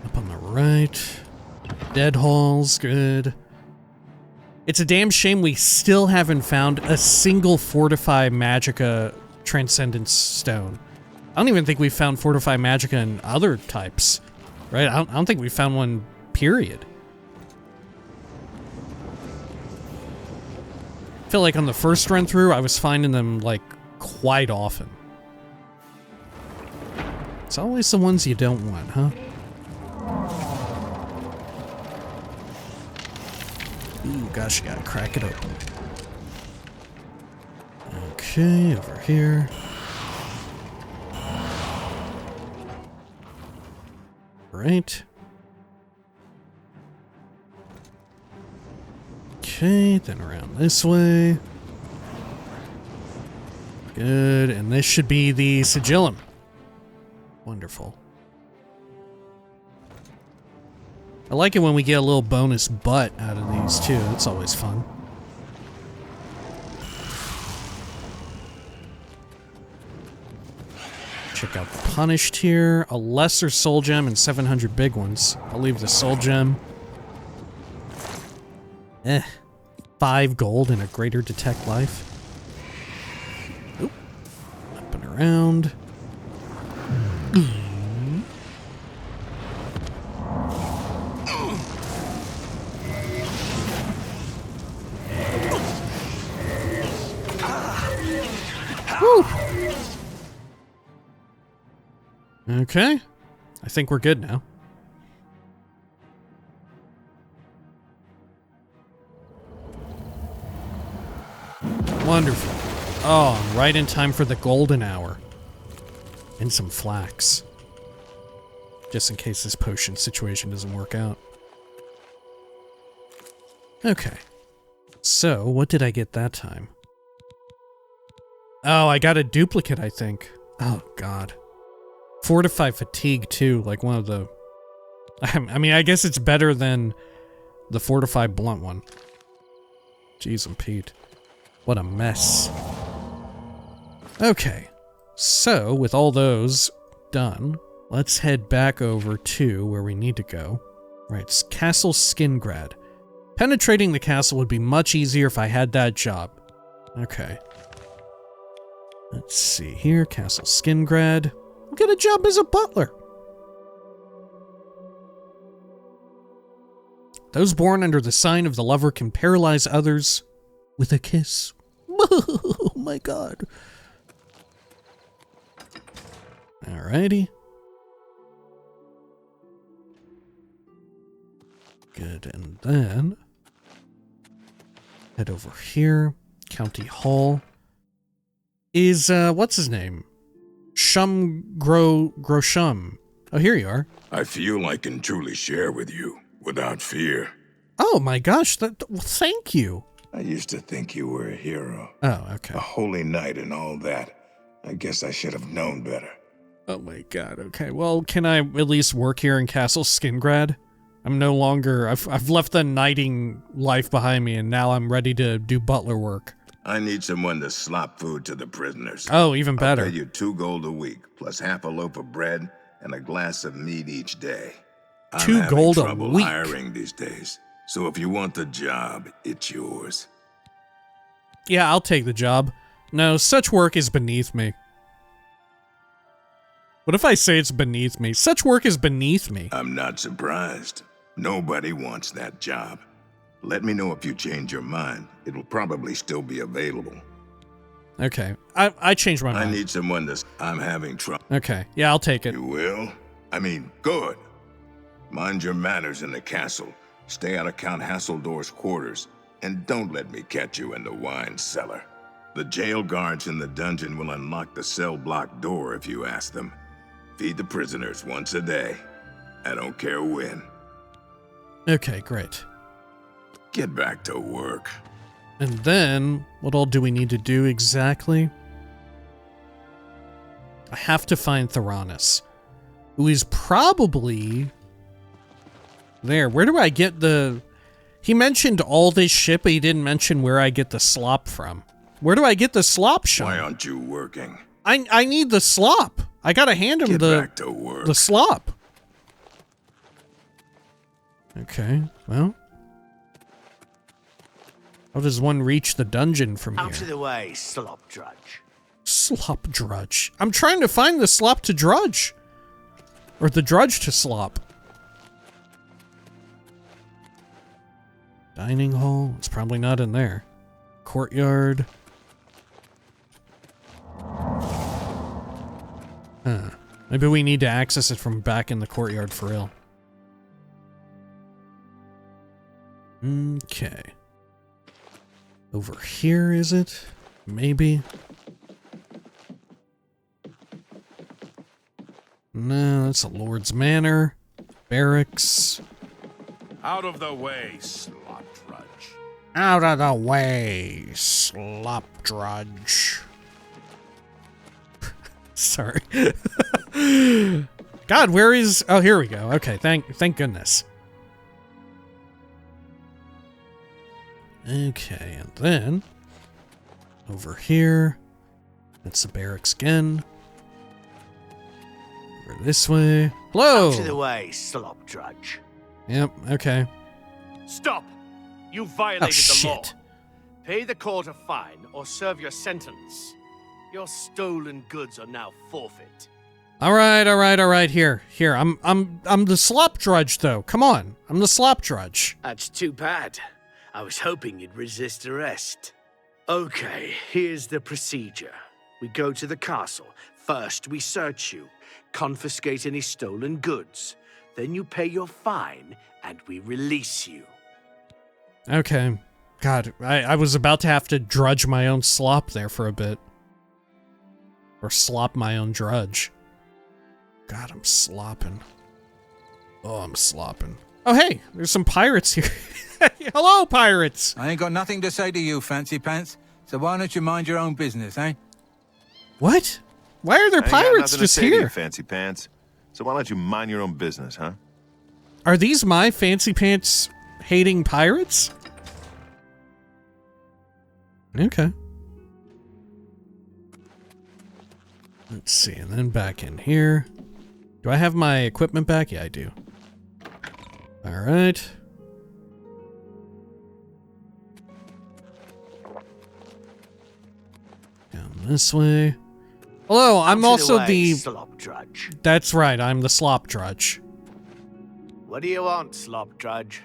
[SPEAKER 1] Up on the right. Dead halls, good. It's a damn shame we still haven't found a single Fortify Magicka Transcendence Stone. I don't even think we found Fortify Magicka in other types, right? I don't think we found one, period. feel like on the first run through, I was finding them, like, quite often. It's always the ones you don't want, huh? Ooh, gosh, you gotta crack it open. Okay, over here. Right. Okay, then around this way. Good, and this should be the sigillum. Wonderful. I like it when we get a little bonus butt out of these too. That's always fun. Check out the Punished here. A lesser soul gem and 700 big ones. I'll leave the soul gem. 5 gold and a greater detect life. Oop. Up and around. Woo. Okay. I think we're good now. Wonderful. Oh, I'm right in time for the golden hour. And some flax. Just in case this potion situation doesn't work out. Okay. So, what did I get that time? Oh, I got a duplicate, I think. Oh, God. Fortify Fatigue, too. Like one of the... I mean, I guess it's better than the Fortify Blunt one. Jeez and Pete. What a mess. Okay. So, with all those done, let's head back over to where we need to go. Right, it's Castle Skingrad. Penetrating the castle would be much easier if I had that job. Okay. Let's see here, Castle Skingrad. I'll get a job as a butler. Those born under the sign of the lover can paralyze others with a kiss. Oh my god. Alrighty. Good, and then head over here. County Hall. Is, what's his name? Groshum. Oh, here you are.
[SPEAKER 7] I feel I can truly share with you, without fear.
[SPEAKER 1] Oh my gosh, well, thank you.
[SPEAKER 7] I used to think you were a hero.
[SPEAKER 1] Oh, okay.
[SPEAKER 7] A holy knight and all that. I guess I should have known better.
[SPEAKER 1] Oh my god, okay. Well, can I at least work here in Castle Skingrad? I'm no longer... I've left the knighting life behind me, and now I'm ready to do butler work.
[SPEAKER 7] I need someone to slop food to the prisoners.
[SPEAKER 1] Oh, even better.
[SPEAKER 7] I'll pay you 2 gold a week, plus half a loaf of bread and a glass of meat each day.
[SPEAKER 1] 2 gold a week?
[SPEAKER 7] I'm having trouble hiring these days, so if you want the job, it's yours.
[SPEAKER 1] Yeah, I'll take the job. No, such work is beneath me. What if I say it's beneath me? Such work is beneath me.
[SPEAKER 7] I'm not surprised. Nobody wants that job. Let me know if you change your mind. It'll probably still be available.
[SPEAKER 1] Okay, I changed my mind.
[SPEAKER 7] I need someone to... I'm having trouble.
[SPEAKER 1] Okay, yeah, I'll take it.
[SPEAKER 7] You will? I mean, good. Mind your manners in the castle. Stay out of Count Hasseldorf's quarters. And don't let me catch you in the wine cellar. The jail guards in the dungeon will unlock the cell block door if you ask them. Feed the prisoners once a day. I don't care when.
[SPEAKER 1] Okay, great.
[SPEAKER 7] Get back to work.
[SPEAKER 1] And then, what all do we need to do exactly? I have to find Theranos, who is probably there. Where do I get the... He mentioned all this shit, but he didn't mention where I get the slop from. Where do I get the slop, Sean?
[SPEAKER 7] Why aren't you working?
[SPEAKER 1] I need the slop. I gotta hand him
[SPEAKER 7] back to work.
[SPEAKER 1] The slop. Okay, well... How does one reach the dungeon from here?
[SPEAKER 3] Out of the way, slop drudge.
[SPEAKER 1] Slop drudge. I'm trying to find the slop to drudge. Or the drudge to slop. Dining hall? It's probably not in there. courtyard. Huh. Maybe we need to access it from back in the courtyard for real. Okay. Over here, is it? Maybe. No, that's a Lord's Manor. Barracks.
[SPEAKER 11] Out of the way, slop drudge.
[SPEAKER 1] Out of the way, slop drudge. Sorry. God, where is... Oh, here we go. Okay, thank goodness. Okay, and then... Over here. That's the barracks again. Over this way. Hello!
[SPEAKER 3] Out of the way, slop drudge.
[SPEAKER 1] Yep, okay.
[SPEAKER 3] Stop! You violated the law.
[SPEAKER 1] Shit.
[SPEAKER 3] Pay the court a fine or serve your sentence. Your stolen goods are now forfeit.
[SPEAKER 1] All right. Here. I'm the slop drudge, though. Come on. I'm the slop drudge.
[SPEAKER 3] That's too bad. I was hoping you'd resist arrest. Okay, here's the procedure. We go to the castle. First, we search you, confiscate any stolen goods. Then you pay your fine, and we release you.
[SPEAKER 1] Okay. God, I was about to have to drudge my own slop there for a bit. Or slop my own drudge. God, I'm slopping. Oh, I'm slopping. Oh, hey, there's some pirates here. Hello, pirates!
[SPEAKER 12] I ain't got nothing to say to you, Fancy Pants, so why don't you mind your own business, eh?
[SPEAKER 1] What? Why are there pirates just here?
[SPEAKER 11] Fancy Pants. So why don't you mind your own business, huh?
[SPEAKER 1] Are these my Fancy Pants hating pirates? Okay. Let's see, and then back in here. Do I have my equipment back? Yeah, I do. Alright. Down this way. Hello, I'm also the...
[SPEAKER 3] slop drudge.
[SPEAKER 1] That's right, I'm the slop drudge.
[SPEAKER 3] What do you want, slop drudge?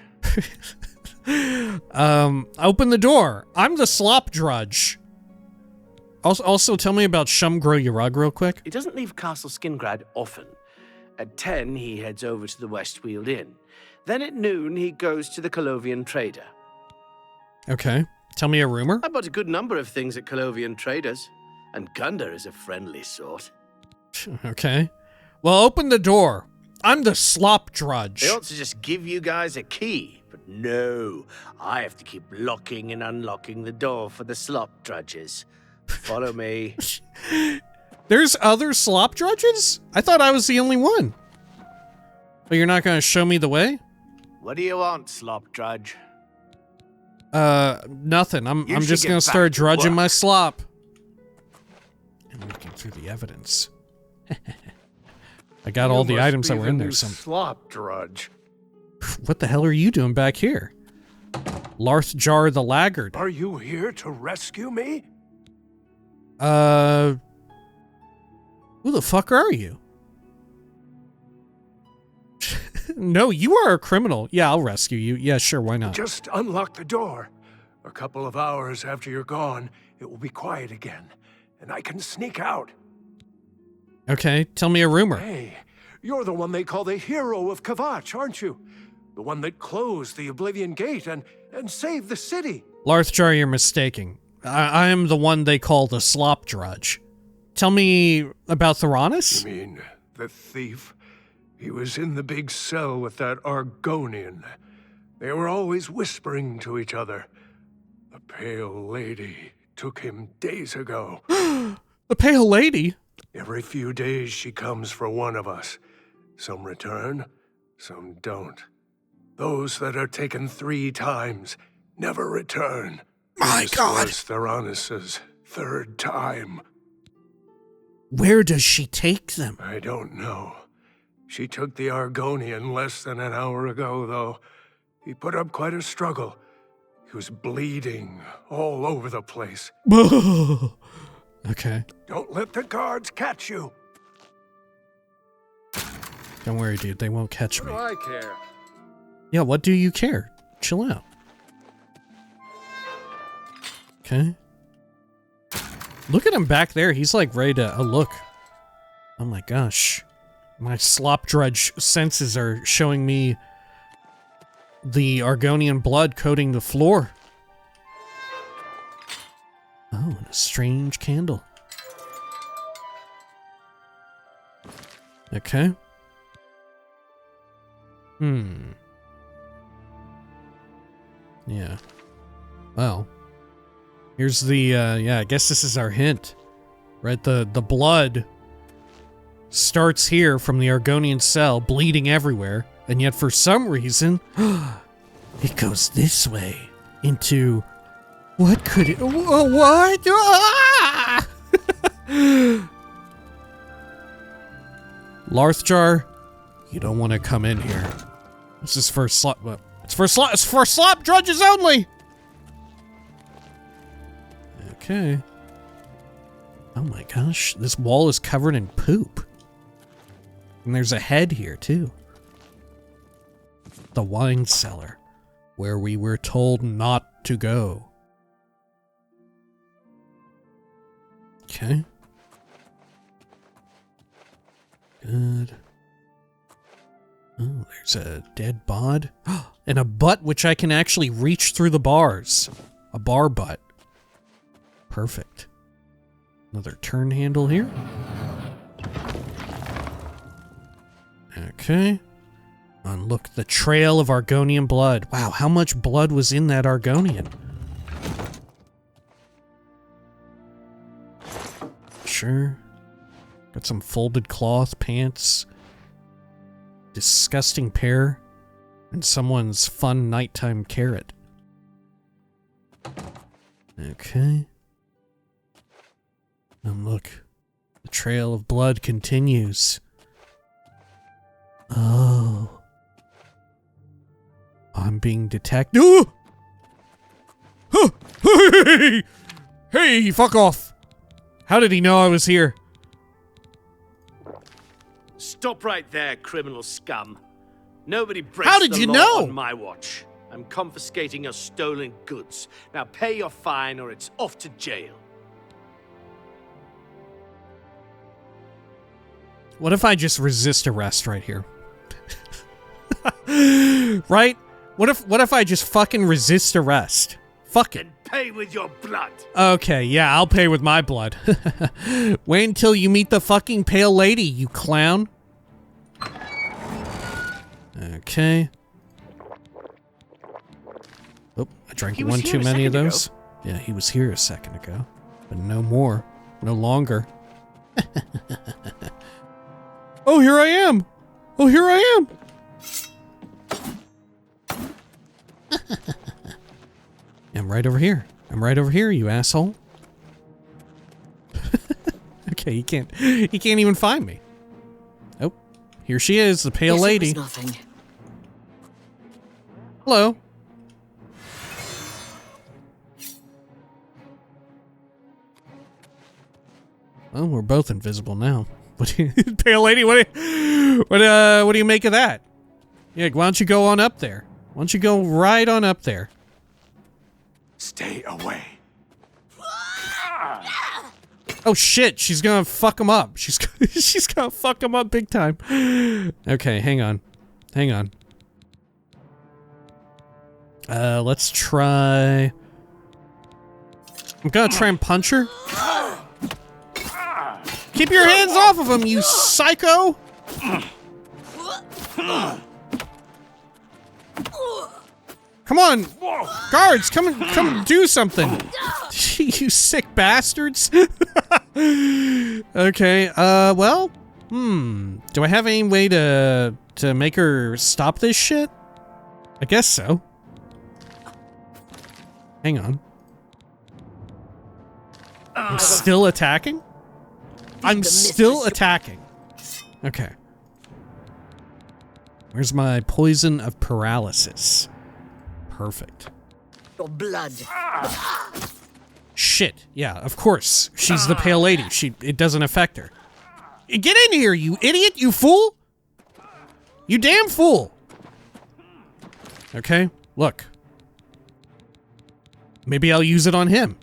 [SPEAKER 1] Open the door. I'm the slop drudge. Also, tell me about Shumgro real quick.
[SPEAKER 3] He doesn't leave Castle Skingrad often. At 10, he heads over to the Westfield Inn. Then at noon, he goes to the Colovian Trader.
[SPEAKER 1] Okay. Tell me a rumor.
[SPEAKER 3] I bought a good number of things at Colovian Traders, and Gunda is a friendly sort.
[SPEAKER 1] Okay. Well, open the door. I'm the slop drudge.
[SPEAKER 3] They ought to just give you guys a key, but no. I have to keep locking and unlocking the door for the slop drudges. Follow me.
[SPEAKER 1] There's other slop drudges? I thought I was the only one. But you're not going to show me the way?
[SPEAKER 3] What do you want, slop drudge?
[SPEAKER 1] Nothing. I'm just going to start drudging my slop. And looking through the evidence. I got all the items that were in there.
[SPEAKER 13] Slop drudge.
[SPEAKER 1] What the hell are you doing back here? Larthjar the Laggard.
[SPEAKER 13] Are you here to rescue me?
[SPEAKER 1] Who the fuck are you? No, you are a criminal. Yeah, I'll rescue you. Yeah, sure, why not?
[SPEAKER 13] Just unlock the door. A couple of hours after you're gone, it will be quiet again, and I can sneak out.
[SPEAKER 1] Okay, tell me a rumor.
[SPEAKER 13] Hey, you're the one they call the hero of Kvatch, aren't you? The one that closed the Oblivion Gate and saved the city.
[SPEAKER 1] Larthjar, you're mistaking. I am the one they call the slop drudge. Tell me about Theranos?
[SPEAKER 13] You mean the thief? He was in the big cell with that Argonian. They were always whispering to each other. The Pale Lady took him days ago.
[SPEAKER 1] The Pale Lady?
[SPEAKER 13] Every few days she comes for one of us. Some return, some don't. Those that are taken 3 times never return.
[SPEAKER 1] My God!
[SPEAKER 13] This was Theranos' 3rd time.
[SPEAKER 1] Where does she take them?
[SPEAKER 13] I don't know. She took the Argonian less than an hour ago, though. He put up quite a struggle. He was bleeding all over the place.
[SPEAKER 1] Okay.
[SPEAKER 13] Don't let the guards catch you.
[SPEAKER 1] Don't worry, dude. They won't catch me.
[SPEAKER 13] What do I care?
[SPEAKER 1] Yeah, what do you care? Chill out. Okay. Look at him back there. He's like ready to... Oh, look. Oh my gosh. My slop drudge senses are showing me the Argonian blood coating the floor. Oh, and a strange candle. Okay. Yeah. Well. Here's the, yeah, I guess this is our hint. Right? The blood starts here from the Argonian cell, bleeding everywhere, and yet for some reason, it goes this way into... What could it... What? Ah! Larthjar, you don't want to come in here. This is for slop... It's for slop drudges only! Okay. Oh my gosh, this wall is covered in poop. And there's a head here, too. The wine cellar, where we were told not to go. Okay. Good. Oh, there's a dead bod. And a butt which I can actually reach through the bars. A bar butt. Perfect. Another turn handle here. Okay. And look, the trail of Argonian blood. Wow, how much blood was in that Argonian? Sure. Got some folded cloth, pants. Disgusting pear. And someone's fun nighttime carrot. Okay. And look, the trail of blood continues. Oh. I'm being detected. Oh! Oh! Hey! Hey, fuck off! How did he know I was here?
[SPEAKER 3] Stop right there, criminal scum. Nobody breaks
[SPEAKER 1] How did
[SPEAKER 3] the
[SPEAKER 1] you
[SPEAKER 3] law
[SPEAKER 1] know?
[SPEAKER 3] on my watch. I'm confiscating your stolen goods. Now pay your fine or it's off to jail.
[SPEAKER 1] What if I just resist arrest right here? Right? What if I just fucking resist arrest? Fuck it.
[SPEAKER 3] And pay with your blood.
[SPEAKER 1] Okay, yeah, I'll pay with my blood. Wait until you meet the fucking pale lady, you clown. Okay. Oh, I drank one too many of those. Yeah, he was here a second ago. But no more. No longer. Oh, here I am! Oh, here I am! I'm right over here. I'm right over here, you asshole. Okay, he can't even find me. Oh, here she is, the pale lady.
[SPEAKER 2] It was nothing.
[SPEAKER 1] Hello. Well, we're both invisible now. What do you, pale lady? What do you make of that? Yeah, why don't you go on up there? Why don't you go right on up there?
[SPEAKER 11] Stay away.
[SPEAKER 1] Oh shit! She's gonna fuck him up. She's gonna fuck him up big time. Okay, hang on, hang on. Let's try. I'm gonna try and punch her. Keep your hands off of him, you psycho! Come on! Guards, come do something! You sick bastards! Okay, well, do I have any way to make her stop this shit? I guess so. Hang on. I'm still attacking? I'm still attacking. Okay. Where's my poison of paralysis? Perfect.
[SPEAKER 2] Your blood.
[SPEAKER 1] Shit. Yeah, of course. She's the pale lady. It doesn't affect her. Get in here, you idiot, you fool! You damn fool! Okay, look. Maybe I'll use it on him.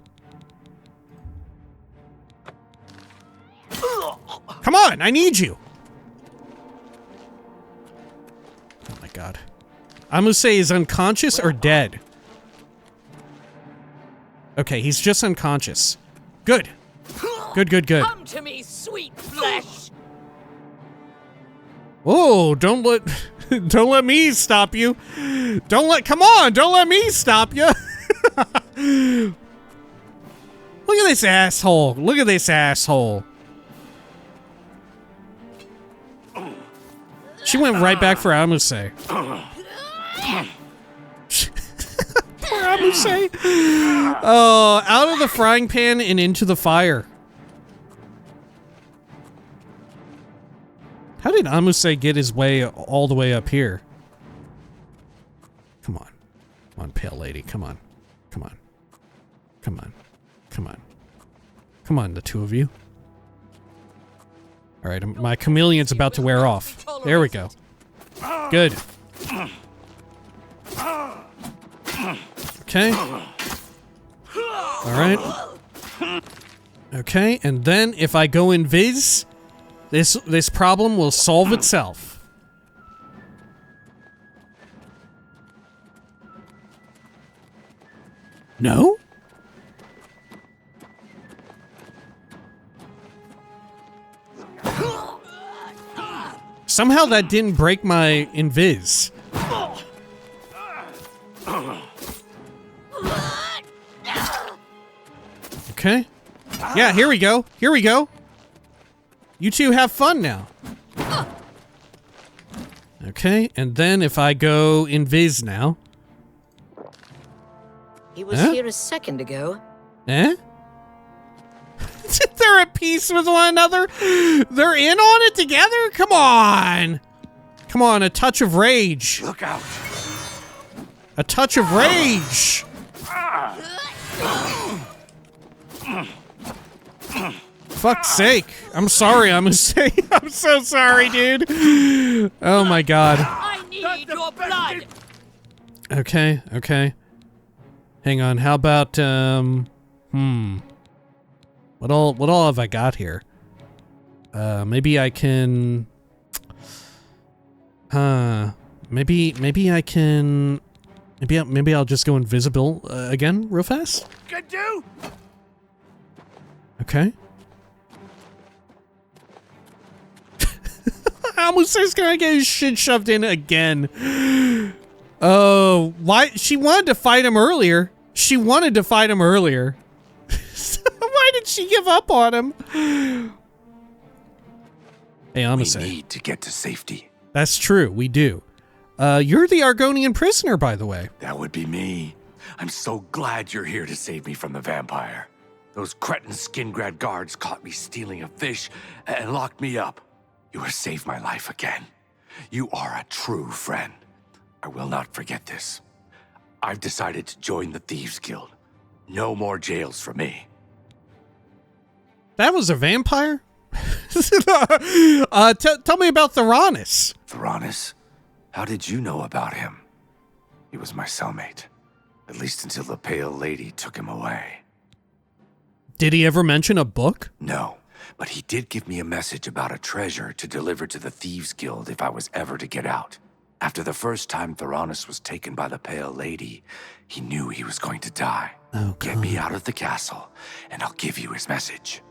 [SPEAKER 1] on, I need you. Oh my god. I'm gonna say he's unconscious or dead. Okay, he's just unconscious. Good. Good, good, good.
[SPEAKER 14] Come to me, sweet flesh.
[SPEAKER 1] Oh, don't let me stop you. Come on, don't let me stop you. Look at this asshole. Look at this asshole. She went right back for Amuse. Poor Amuse. Oh, out of the frying pan and into the fire. How did Amuse get his way all the way up here? Come on. Come on, pale lady. Come on. Come on. Come on. Come on. Come on, the two of you. All right, my chameleon's about to wear off. There we go. Good. Okay. All right. Okay, and then if I go invis, this problem will solve itself. No? Somehow that didn't break my invis. Okay. Yeah, here we go. Here we go. You two have fun now. Okay, and then if I go invis now.
[SPEAKER 14] He was here a second ago.
[SPEAKER 1] Eh? They're at peace with one another. They're in on it together. Come on. Come on, a touch of rage.
[SPEAKER 3] Look out.
[SPEAKER 1] A touch of rage. Fuck's sake. I'm sorry, I'm so sorry, dude. Oh my god.
[SPEAKER 14] I need your blood.
[SPEAKER 1] Okay, okay. Hang on, how about, What all have I got here? Maybe I can... maybe I can... Maybe I'll just go invisible again real fast?
[SPEAKER 3] Could do.
[SPEAKER 1] Okay. I almost just gonna get his shit shoved in again. Oh, why? She wanted to fight him earlier. She wanted to fight him earlier. Why did she give up on him? Hey, I'm gonna say.
[SPEAKER 15] We need to get to safety.
[SPEAKER 1] That's true, we do. You're the Argonian prisoner, by the way.
[SPEAKER 15] That would be me. I'm so glad you're here to save me from the vampire. Those cretin Skingrad guards caught me stealing a fish and locked me up. You have saved my life again. You are a true friend. I will not forget this. I've decided to join the Thieves Guild. No more jails for me.
[SPEAKER 1] That was a vampire? Tell me about Theranis.
[SPEAKER 15] Theranis? How did you know about him? He was my cellmate. At least until the Pale Lady took him away.
[SPEAKER 1] Did he ever mention a book?
[SPEAKER 15] No, but he did give me a message about a treasure to deliver to the Thieves Guild if I was ever to get out. After the first time Theranis was taken by the Pale Lady, he knew he was going to die.
[SPEAKER 1] Oh,
[SPEAKER 15] get me out of the castle, and I'll give you his message.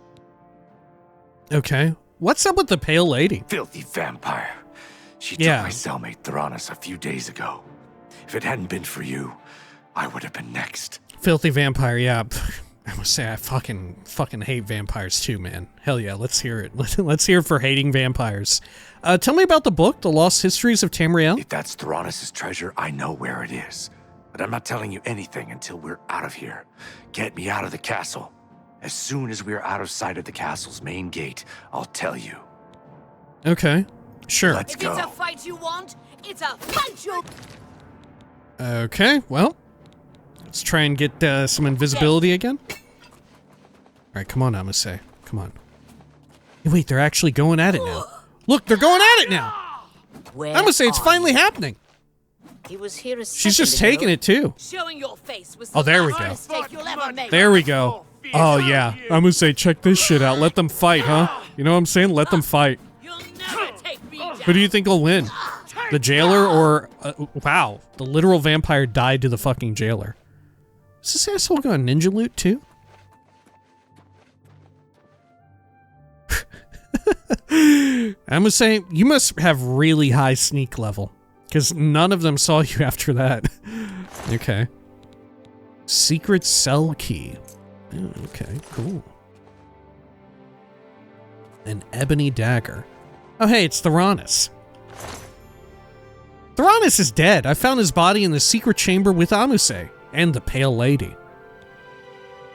[SPEAKER 1] Okay. What's up with the Pale Lady?
[SPEAKER 15] Filthy vampire. She took my cellmate Theranis a few days ago. If it hadn't been for you, I would have been next.
[SPEAKER 1] Filthy vampire, yeah. I must say, I fucking hate vampires too, man. Hell yeah, let's hear it. Let's hear it for hating vampires. Tell me about the book, The Lost Histories of Tamriel.
[SPEAKER 15] If that's Theranis' treasure, I know where it is. But I'm not telling you anything until we're out of here. Get me out of the castle. As soon as we're out of sight of the castle's main gate, I'll tell you.
[SPEAKER 1] Okay, sure.
[SPEAKER 15] Let's go.
[SPEAKER 14] If it's a fight you want, it's a fight you...
[SPEAKER 1] Okay, well, let's try and get some invisibility again. All right, come on, Amase. Come on. Hey, wait, they're actually going at it now. Look, they're going at it now. Amase, it's finally happening.
[SPEAKER 14] He was here a
[SPEAKER 1] She's just taking it too.
[SPEAKER 14] Showing your face was
[SPEAKER 1] Oh, there we go.
[SPEAKER 14] mistake you'll ever make.
[SPEAKER 1] There we go. Oh, yeah. I'm gonna say, check this shit out. Let them fight, huh? You know what I'm saying? Let them fight. Who do you think will win? The jailer or... wow. The literal vampire died to the fucking jailer. Is this asshole got ninja loot, too? I'm gonna say, you must have really high sneak level. Because none of them saw you after that. Okay. Secret cell key. Oh, okay, cool. An ebony dagger. Oh, hey, it's Theranos. Theranos is dead. I found his body in the secret chamber with Amuse and the Pale Lady.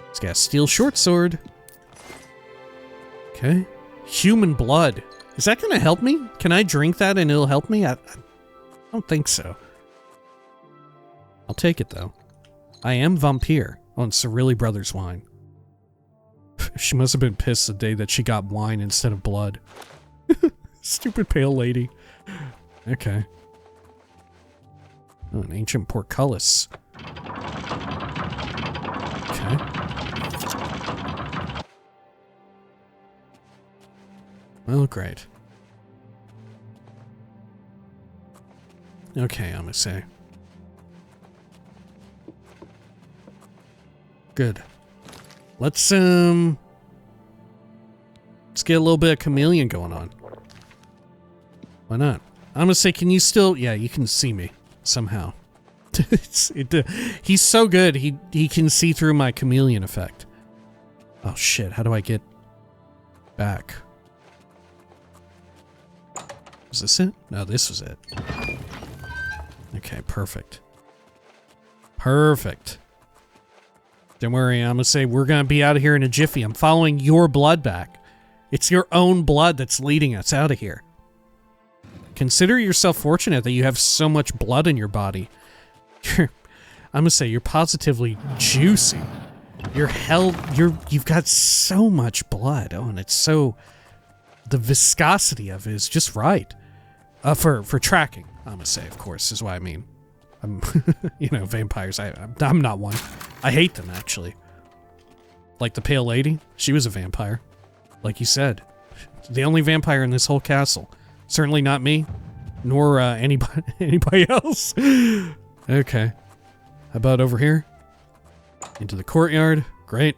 [SPEAKER 1] He's got a steel short sword. Okay. Human blood. Is that going to help me? Can I drink that and it'll help me? I don't think so. I'll take it, though. I am vampire on Cyrodiil Brothers wine. She must have been pissed the day that she got wine instead of blood. Stupid Pale Lady. Okay. Oh, an ancient portcullis. Okay. Well, great. Okay, I'm gonna say. Good. Let's get a little bit of chameleon going on. Why not? I'm gonna say, can you still... Yeah, you can see me. Somehow. He's so good, he can see through my chameleon effect. Oh shit, how do I get back? Was this it? No, this was it. Okay, perfect. Perfect. Don't worry, I'm gonna say we're gonna be out of here in a jiffy. I'm following your blood back. It's your own blood that's leading us out of here. Consider yourself fortunate that you have so much blood in your body. I'm gonna say you're positively juicy. You've got so much blood. Oh, and it's so... The viscosity of it is just right. For tracking, I'm gonna say, of course, is what I mean. You know, vampires, I'm not one. I hate them, actually. Like the Pale Lady, she was a vampire. Like you said. The only vampire in this whole castle. Certainly not me, nor anybody else. Okay. How about over here? Into the courtyard. Great.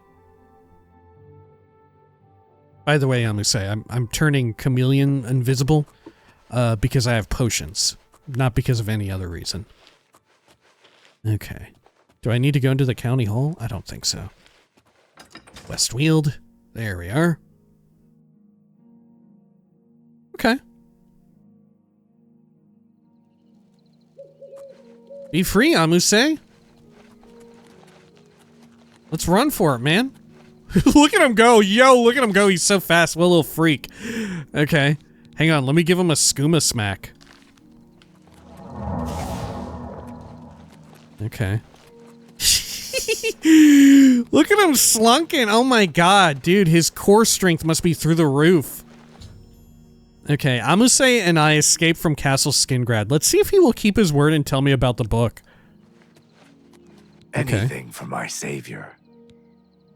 [SPEAKER 1] By the way, I'm gonna say, I'm turning chameleon invisible because I have potions. Not because of any other reason. Okay. Do I need to go into the county hall? I don't think so. Westweald. There we are. Okay. Be free, Amuse. Let's run for it, man. Look at him go. Yo, look at him go. He's so fast. What a little freak. Okay. Hang on. Let me give him a skooma smack. Okay. Look at him slunking. Oh my god, dude. His core strength must be through the roof. Okay, Amuse and I escaped from Castle Skingrad. Let's see if he will keep his word and tell me about the book.
[SPEAKER 15] Anything for my savior.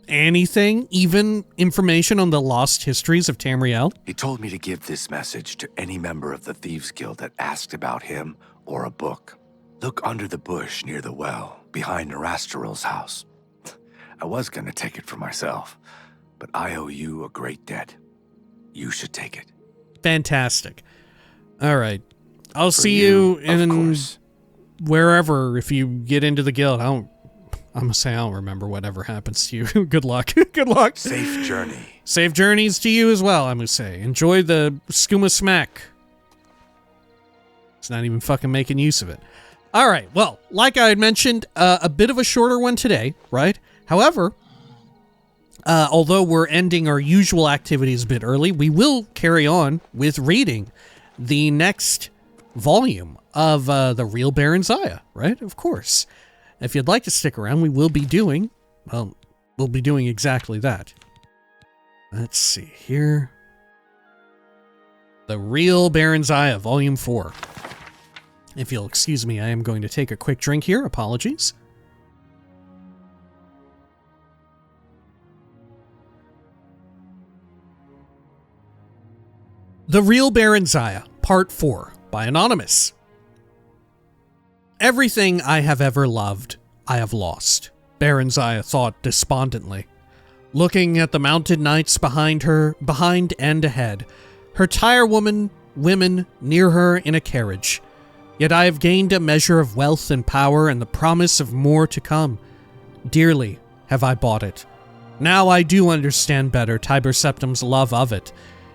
[SPEAKER 1] Anything? Even information on the lost histories of Tamriel?
[SPEAKER 15] He told me to give this message to any member of the Thieves Guild that asked about him or a book. Look under the bush near the well, behind Narasteril's house. I was gonna take it for myself, but I owe you a great debt. You should take it.
[SPEAKER 1] Fantastic. All right. I'll see you in wherever if you get into the guild. I'm gonna say I don't remember whatever happens to you. Good luck. Good luck.
[SPEAKER 15] Safe journey.
[SPEAKER 1] Safe journeys to you as well, I'm gonna say. Enjoy the skooma smack. It's not even fucking making use of it. All right. Well, like I had mentioned, a bit of a shorter one today, right? However, although we're ending our usual activities a bit early, we will carry on with reading the next volume of The Real Baron Zaya, right? Of course. If you'd like to stick around, we will be doing, well, we'll be doing exactly that. Let's see here. The Real Baron Zaya, Volume 4. If you'll excuse me, I am going to take a quick drink here. Apologies. The Real Baronziah, Part 4, by Anonymous. Everything I have ever loved, I have lost, Baronziah thought despondently. Looking at the mounted knights behind and ahead, her tirewomen, women near her in a carriage. Yet I have gained a measure of wealth and power and the promise of more to come. Dearly have I bought it. Now I do understand better Tiber Septim's love of it,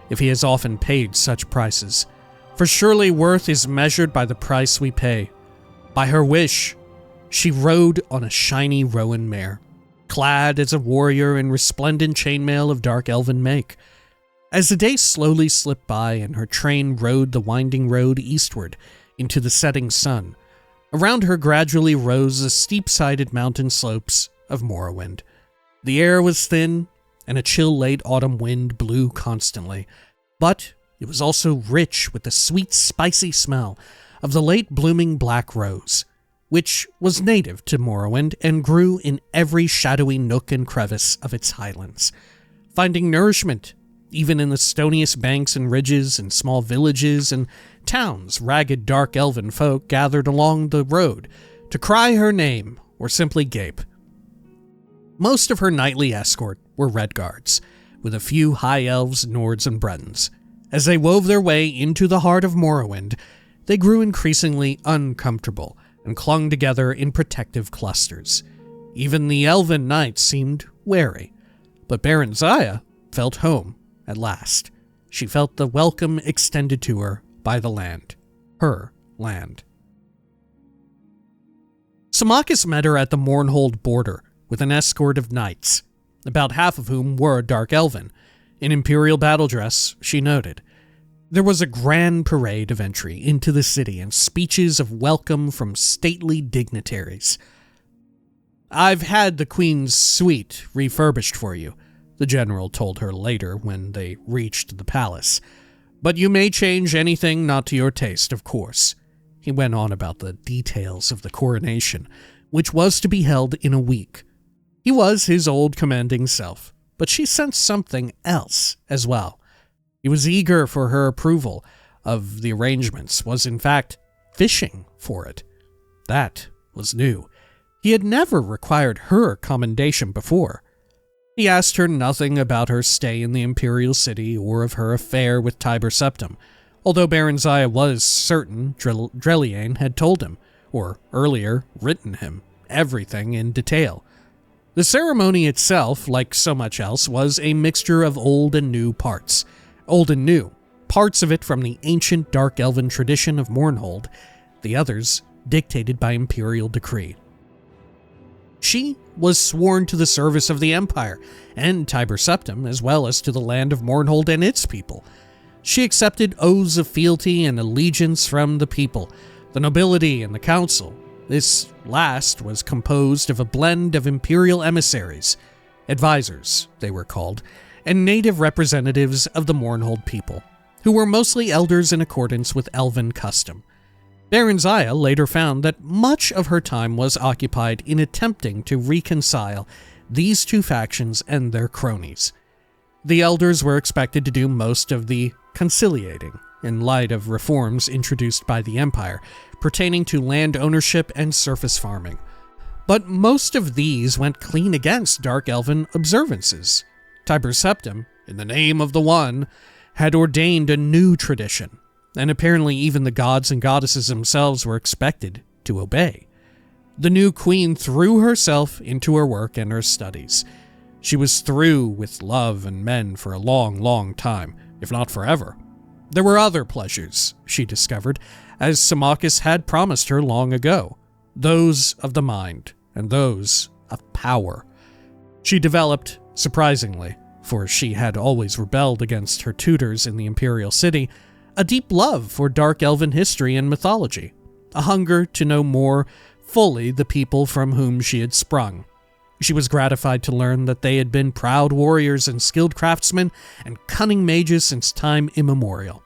[SPEAKER 1] if he has often paid such prices. For surely worth is measured by the price we pay. By her wish, she rode on a shiny roan mare, clad as a warrior in resplendent chainmail of dark elven make. As the day slowly slipped by and her train rode the winding road eastward into the setting sun, around her gradually rose the steep-sided mountain slopes of Morrowind. The air was thin, and a chill late autumn wind blew constantly, but it was also rich with the sweet, spicy smell of the late blooming black rose, which was native to Morrowind and grew in every shadowy nook and crevice of its highlands, finding nourishment even in the stoniest banks and ridges and small villages and towns. Ragged dark elven folk gathered along the road to cry her name or simply gape. Most of her knightly escort were Redguards, with a few high elves, Nords, and Bretons. As they wove their way into the heart of Morrowind, they grew increasingly uncomfortable and clung together in protective clusters. Even the elven knights seemed wary, but Baronziah felt home at last. She felt the welcome extended to her by the land, her land. Symmachus met her at the Mournhold border with an escort of knights, about half of whom were dark elven. In imperial battle dress, she noted. There was a grand parade of entry into the city and speeches of welcome from stately dignitaries. "I've had the Queen's suite refurbished for you," the general told her later when they reached the palace. "But you may change anything not to your taste, of course." He went on about the details of the coronation, which was to be held in a week. He was his old commanding self, but she sensed something else as well. He was eager for her approval of the arrangements, was in fact fishing for it. That was new. He had never required her commendation before. He asked her nothing about her stay in the imperial city or of her affair with Tiber Septim, although Baronziah was certain Dreliane had told him, or earlier written him, everything in detail. The ceremony itself, like so much else, was a mixture of old and new parts. Old and new, parts of it from the ancient dark elven tradition of Mournhold, the others dictated by imperial decree. She was sworn to the service of the Empire and Tiber Septim, as well as to the land of Mournhold and its people. She accepted oaths of fealty and allegiance from the people, the nobility, and the council. This last was composed of a blend of imperial emissaries, advisors they were called, and native representatives of the Mournhold people, who were mostly elders in accordance with elven custom. Baronziah later found that much of her time was occupied in attempting to reconcile these two factions and their cronies. The elders were expected to do most of the conciliating in light of reforms introduced by the Empire pertaining to land ownership and surface farming. But most of these went clean against dark elven observances. Tiber Septim, in the name of the One, had ordained a new tradition, and apparently even the gods and goddesses themselves were expected to obey. The new queen threw herself into her work and her studies. She was through with love and men for a long, long time, if not forever. There were other pleasures, she discovered, as Symmachus had promised her long ago, those of the mind and those of power. She developed, surprisingly, for she had always rebelled against her tutors in the imperial city, a deep love for dark elven history and mythology, a hunger to know more fully the people from whom she had sprung. She was gratified to learn that they had been proud warriors and skilled craftsmen and cunning mages since time immemorial.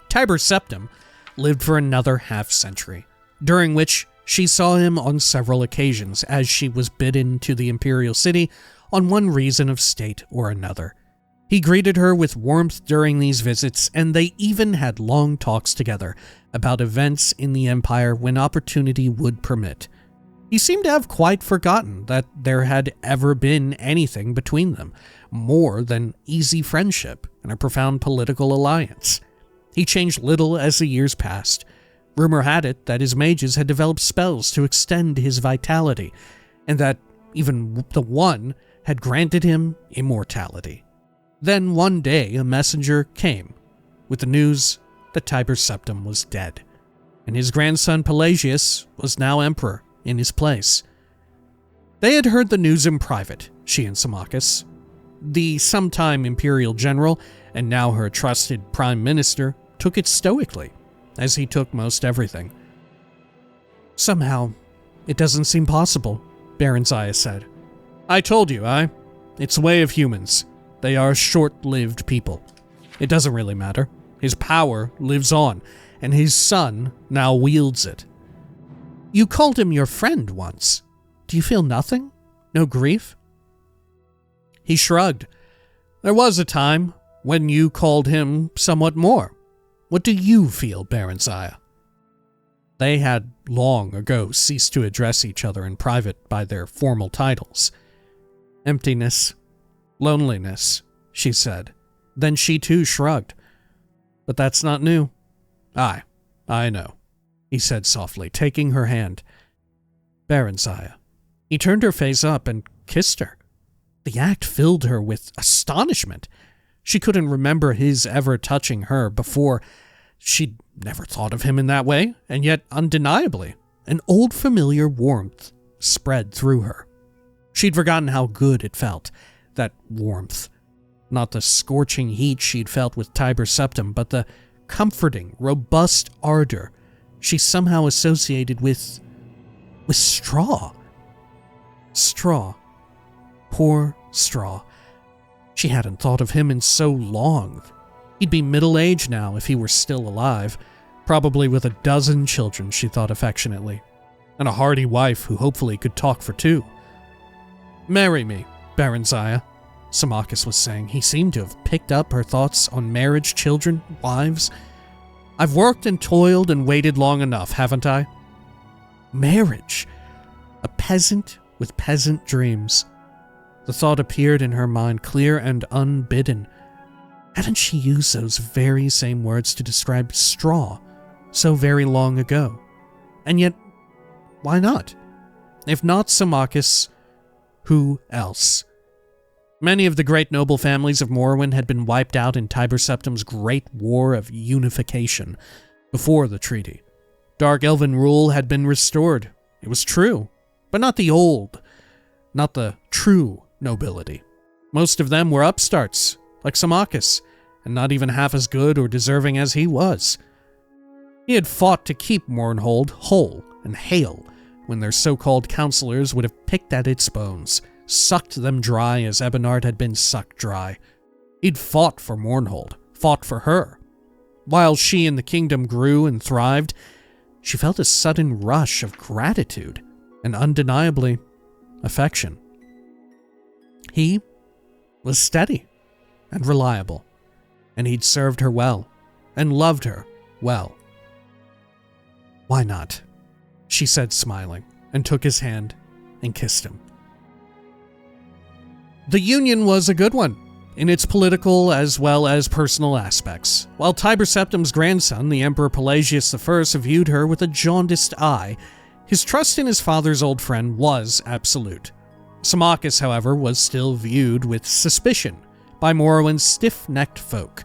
[SPEAKER 1] Tiber Septim lived for another half-century, during which she saw him on several occasions as she was bidden to the imperial city on one reason of state or another. He greeted her with warmth during these visits, and they even had long talks together about events in the Empire when opportunity would permit. He seemed to have quite forgotten that there had ever been anything between them, more than easy friendship and a profound political alliance. He changed little as the years passed. Rumor had it that his mages had developed spells to extend his vitality, and that even the one had granted him immortality. Then one day a messenger came with the news that Tiber Septim was dead, and his grandson Pelagius was now emperor in his place. They had heard the news in private, she and Symmachus. The sometime imperial general, and now her trusted prime minister, took it stoically, as he took most everything. Somehow, it doesn't seem possible, Baronziah said. I told you, it's the way of humans. They are short-lived people. It doesn't really matter. His power lives on, and his son now wields it. You called him your friend once. Do you feel nothing? No grief? He shrugged. There was a time when you called him somewhat more. What do you feel, Baronziah? They had long ago ceased to address each other in private by their formal titles. Emptiness. Loneliness, she said. Then she too shrugged. But that's not new. I know, he said softly, taking her hand. Baronziah. He turned her face up and kissed her. The act filled her with astonishment. She couldn't remember his ever touching her before. She'd never thought of him in that way, and yet undeniably, an old familiar warmth spread through her. She'd forgotten how good it felt, that warmth. Not the scorching heat she'd felt with Tiber Septim, but the comforting, robust ardor she somehow associated with straw. Straw. Poor Straw. She hadn't thought of him in so long. He'd be middle-aged now if he were still alive, probably with 12 children, she thought affectionately, and a hearty wife who hopefully could talk for two. Marry me, Baronziah, Symmachus was saying. He seemed to have picked up her thoughts on marriage, children, wives. I've worked and toiled and waited long enough, haven't I? Marriage. A peasant with peasant dreams. The thought appeared in her mind clear and unbidden. Hadn't she used those very same words to describe straw so very long ago? And yet, why not? If not Symmachus, who else? Many of the great noble families of Morrowind had been wiped out in Tiber Septim's great war of unification before the treaty. Dark Elven rule had been restored. It was true, but not the old, not the true nobility. Most of them were upstarts, like Symmachus, and not even half as good or deserving as he was. He had fought to keep Mournhold whole and hale when their so-called counselors would have picked at its bones, sucked them dry as Ebonard had been sucked dry. He'd fought for Mournhold, fought for her. While she and the kingdom grew and thrived, she felt a sudden rush of gratitude and undeniably affection. He was steady and reliable, and he'd served her well and loved her well. Why not? She said, smiling, and took his hand and kissed him. The union was a good one, in its political as well as personal aspects. While Tiber Septim's grandson, the Emperor Pelagius I, viewed her with a jaundiced eye, his trust in his father's old friend was absolute. Symmachus, however, was still viewed with suspicion by Morrowind's stiff-necked folk,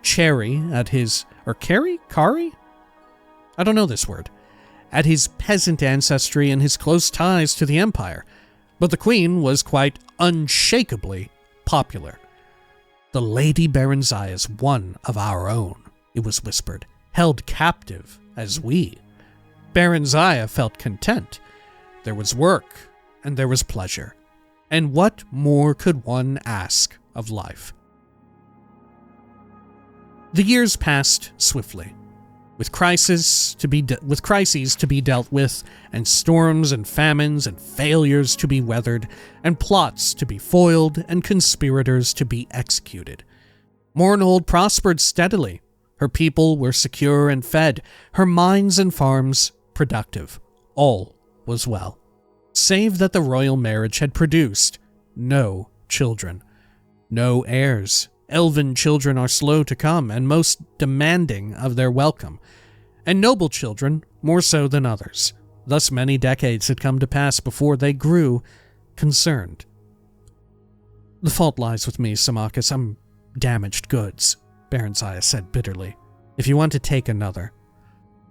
[SPEAKER 1] chary at his... Kari? I don't know this word. At his peasant ancestry and his close ties to the Empire. But the Queen was quite unshakably popular. The Lady Baronziah's one of our own, it was whispered, held captive as we. Baronziah felt content. There was work, and there was pleasure. And what more could one ask of life? The years passed swiftly. with crises to be dealt with, and storms and famines and failures to be weathered, and plots to be foiled, and conspirators to be executed. Mournhold prospered steadily. Her people were secure and fed, her mines and farms productive. All was well, save that the royal marriage had produced no children, no heirs. Elven children are slow to come and most demanding of their welcome, and noble children more so than others. Thus many decades had come to pass before they grew concerned. The fault lies with me, Symmachus. I'm damaged goods, Baronziah said bitterly. If you want to take another.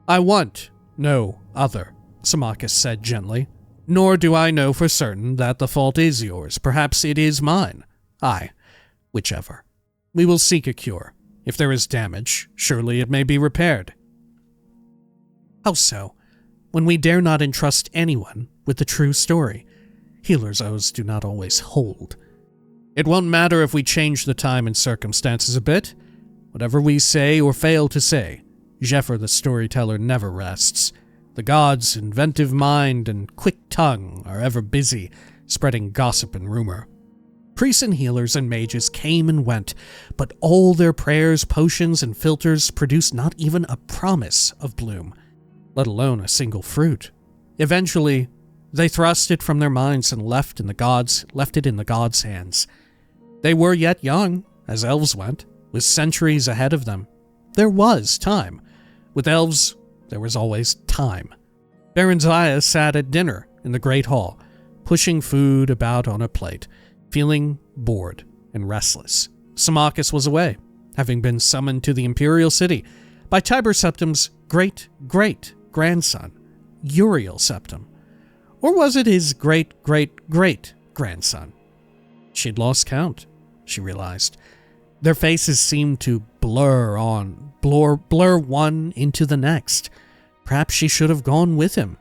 [SPEAKER 1] I want no other, Symmachus said gently. Nor do I know for certain that the fault is yours. Perhaps it is mine. Aye, whichever. We will seek a cure. If there is damage, surely it may be repaired. How so, when we dare not entrust anyone with the true story? Healer's oaths do not always hold. It won't matter if we change the time and circumstances a bit. Whatever we say or fail to say, Zephyr the storyteller never rests. The gods' inventive mind and quick tongue are ever busy, spreading gossip and rumor. Priests and healers and mages came and went, but all their prayers, potions, and philters produced not even a promise of bloom, let alone a single fruit. Eventually, they thrust it from their minds and left it in the gods' hands. They were yet young, as elves went, with centuries ahead of them. There was time. With elves, there was always time. Baronziah sat at dinner in the great hall, pushing food about on a plate, feeling bored and restless. Symmachus was away, having been summoned to the imperial city by Tiber Septim's great-great-grandson, Uriel Septim. Or was it his great-great-great-grandson? She'd lost count, she realized. Their faces seemed to blur one into the next. Perhaps she should have gone with him.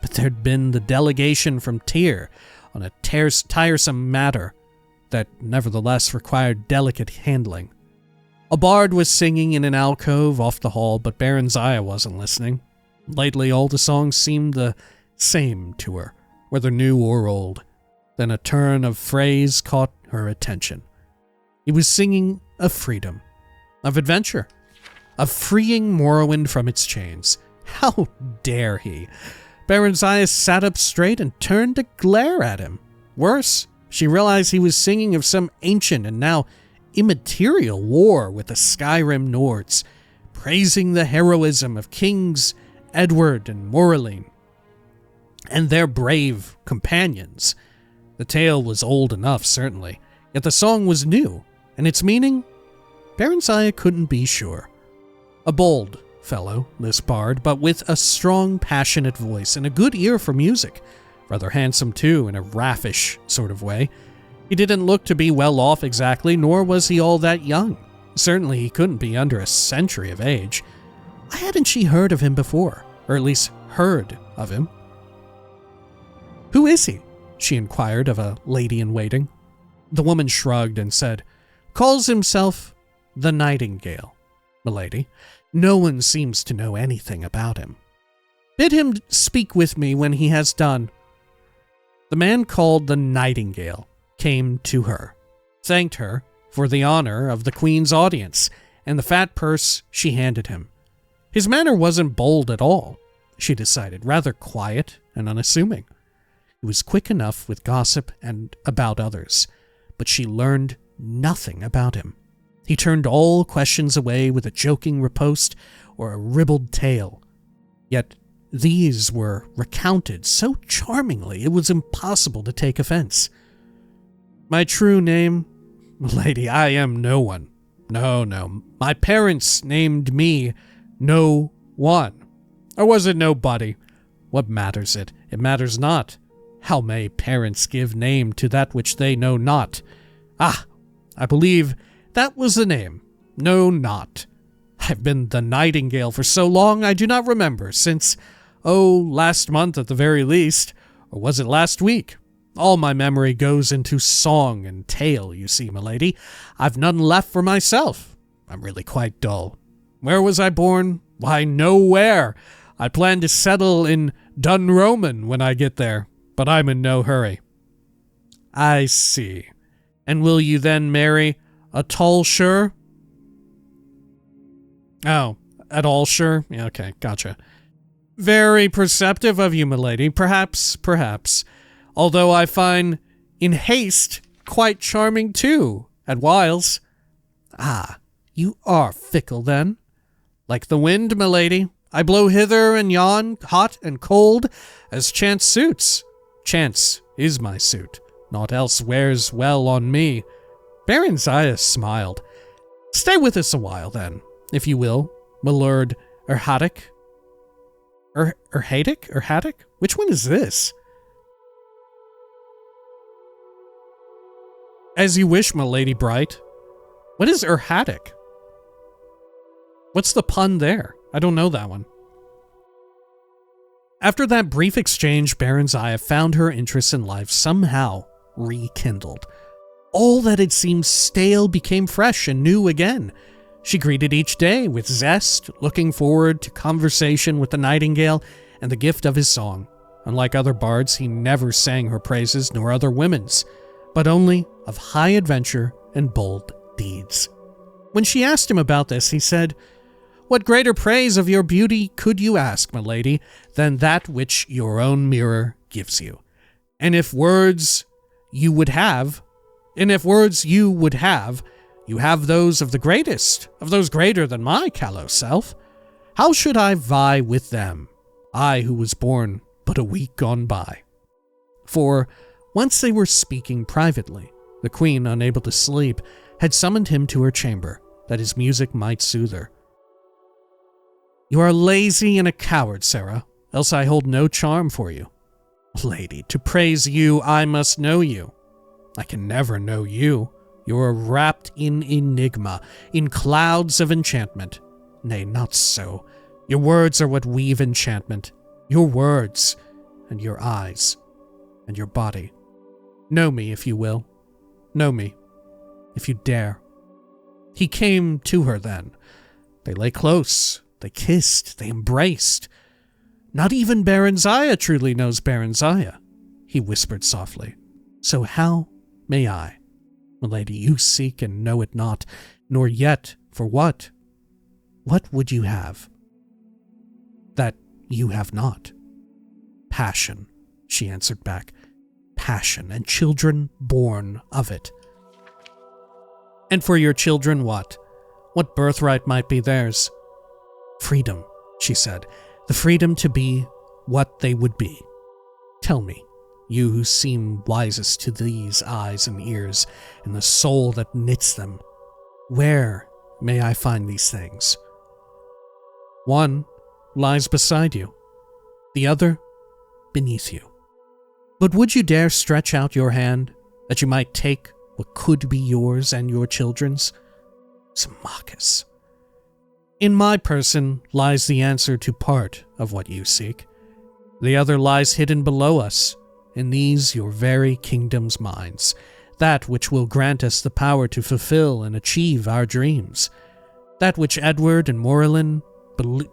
[SPEAKER 1] But there'd been the delegation from Tyr on a tiresome matter that nevertheless required delicate handling. A bard was singing in an alcove off the hall, but Baronziah wasn't listening. Lately, all the songs seemed the same to her, whether new or old. Then a turn of phrase caught her attention. He was singing of freedom, of adventure, of freeing Morrowind from its chains. How dare he? Baronziah sat up straight and turned to glare at him. Worse, she realized he was singing of some ancient and now immaterial war with the Skyrim Nords, praising the heroism of Kings Edward and Morrowind and their brave companions. The tale was old enough, certainly, yet the song was new, and its meaning? Baronziah couldn't be sure. A bold fellow, this bard, but with a strong, passionate voice and a good ear for music. Rather handsome, too, in a raffish sort of way. He didn't look to be well off exactly, nor was he all that young. Certainly he couldn't be under a century of age. Why hadn't she heard of him before? Or at least heard of him? Who is he? She inquired of a lady-in-waiting. The woman shrugged and said, Calls himself the Nightingale, milady. No one seems to know anything about him. Bid him speak with me when he has done. The man called the Nightingale came to her, thanked her for the honor of the Queen's audience and the fat purse she handed him. His manner wasn't bold at all, she decided, rather quiet and unassuming. He was quick enough with gossip and about others, but she learned nothing about him. He turned all questions away with a joking riposte or a ribald tale. Yet these were recounted so charmingly it was impossible to take offense. My true name? Lady, I am no one. No. My parents named me No One. Or was it nobody? What matters it? It matters not. How may parents give name to that which they know not? Ah, I believe that was the name. No, not. I've been the Nightingale for so long I do not remember, since, last month at the very least, or was it last week? All my memory goes into song and tale, you see, milady. I've none left for myself. I'm really quite dull. Where was I born? Why, nowhere. I plan to settle in Dunroman when I get there, but I'm in no hurry. I see. And will you then marry a Tolshur? Oh, at all sure? Yeah, okay, gotcha. Very perceptive of you, milady. Perhaps. Although I find in haste quite charming too, at whiles. Ah, you are fickle then. Like the wind, milady, I blow hither and yon, hot and cold, as chance suits. Chance is my suit. Naught else wears well on me. Baron Zaya smiled. Stay with us a while, then, if you will, my lord Erhatic. Erhatic? Which one is this? As you wish, my lady bright. What is Erhatic? What's the pun there? I don't know that one. After that brief exchange, Baron Zaya found her interest in life somehow rekindled. All that had seemed stale became fresh and new again. She greeted each day with zest, looking forward to conversation with the nightingale and the gift of his song. Unlike other bards, he never sang her praises nor other women's, but only of high adventure and bold deeds. When she asked him about this, he said, "What greater praise of your beauty could you ask, my lady, than that which your own mirror gives you? And if words you would have, you have those of the greatest, of those greater than my callow self. How should I vie with them, I who was born but a week gone by?" For, once they were speaking privately, the queen, unable to sleep, had summoned him to her chamber, that his music might soothe her. "You are lazy and a coward, Sarah, else I hold no charm for you. Lady, to praise you, I must know you. I can never know you. You are wrapped in enigma, in clouds of enchantment. Nay, not so. Your words are what weave enchantment. Your words, and your eyes, and your body. Know me, if you will. Know me, if you dare." He came to her then. They lay close, they kissed, they embraced. "Not even Baron Zaya truly knows Baron Zaya," he whispered softly. "So how may I? Milady, you seek and know it not, nor yet for what? What would you have that you have not?" "Passion," she answered back. "Passion, and children born of it." "And for your children what? What birthright might be theirs?" "Freedom," she said. "The freedom to be what they would be. Tell me, you who seem wisest to these eyes and ears, and the soul that knits them, where may I find these things?" "One lies beside you, the other beneath you. But would you dare stretch out your hand, that you might take what could be yours and your children's? Symmachus. In my person lies the answer to part of what you seek. The other lies hidden below us, in these your very kingdom's minds, that which will grant us the power to fulfill and achieve our dreams, that which Edward and Morrowind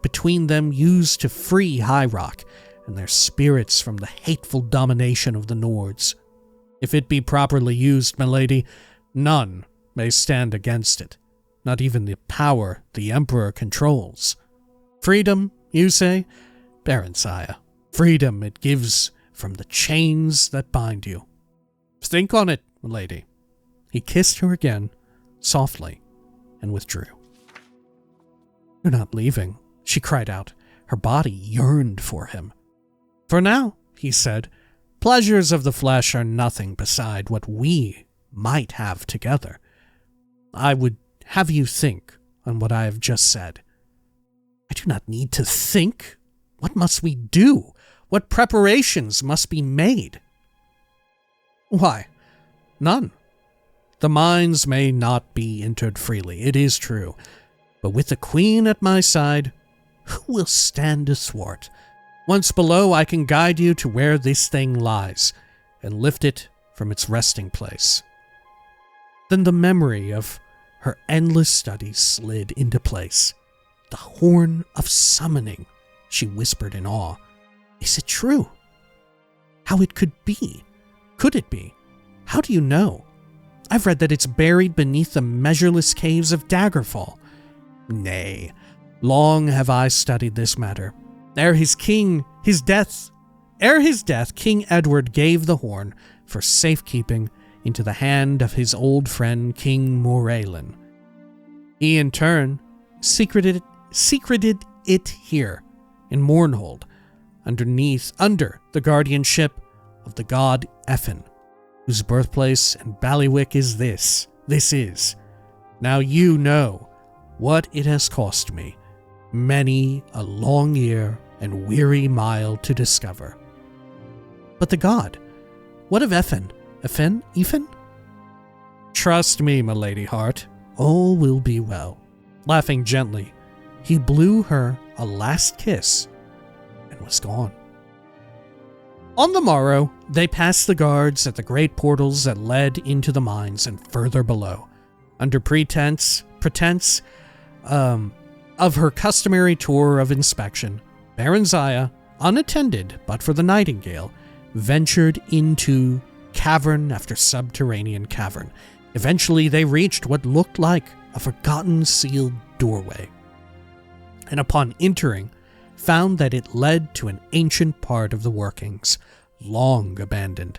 [SPEAKER 1] between them used to free High Rock and their spirits from the hateful domination of the Nords. If it be properly used, milady, none may stand against it, not even the power the Emperor controls. Freedom, you say? Baron Zaya, freedom it gives from the chains that bind you. Think on it, milady." He kissed her again, softly, and withdrew. "You're not leaving," she cried out. Her body yearned for him. "For now," he said, "pleasures of the flesh are nothing beside what we might have together. I would have you think on what I have just said." "I do not need to think. What must we do? What preparations must be made?" "Why, none. The mines may not be entered freely, it is true, but with the Queen at my side, who will stand athwart? Once below, I can guide you to where this thing lies, and lift it from its resting place." Then the memory of her endless studies slid into place. The Horn of Summoning, she whispered in awe. Is it true? How it could be? Could it be? How do you know? I've read that it's buried beneath the measureless caves of Daggerfall. Nay, long have I studied this matter. Ere his death, King Edward gave the horn for safekeeping into the hand of his old friend King Morrailin. He, in turn, secreted it here in Mournhold, under the guardianship of the god Effen, whose birthplace and bailiwick is this. This is. Now you know what it has cost me, many a long year and weary mile to discover. But the god, what of Effen? Effen? Trust me, my lady heart, all will be well. Laughing gently, he blew her a last kiss and was gone. On the morrow, they passed the guards at the great portals that led into the mines and further below. Under pretense of her customary tour of inspection, Baronziah, unattended but for the Nightingale, ventured into cavern after subterranean cavern. Eventually, they reached what looked like a forgotten sealed doorway, and upon entering, found that it led to an ancient part of the workings, long abandoned.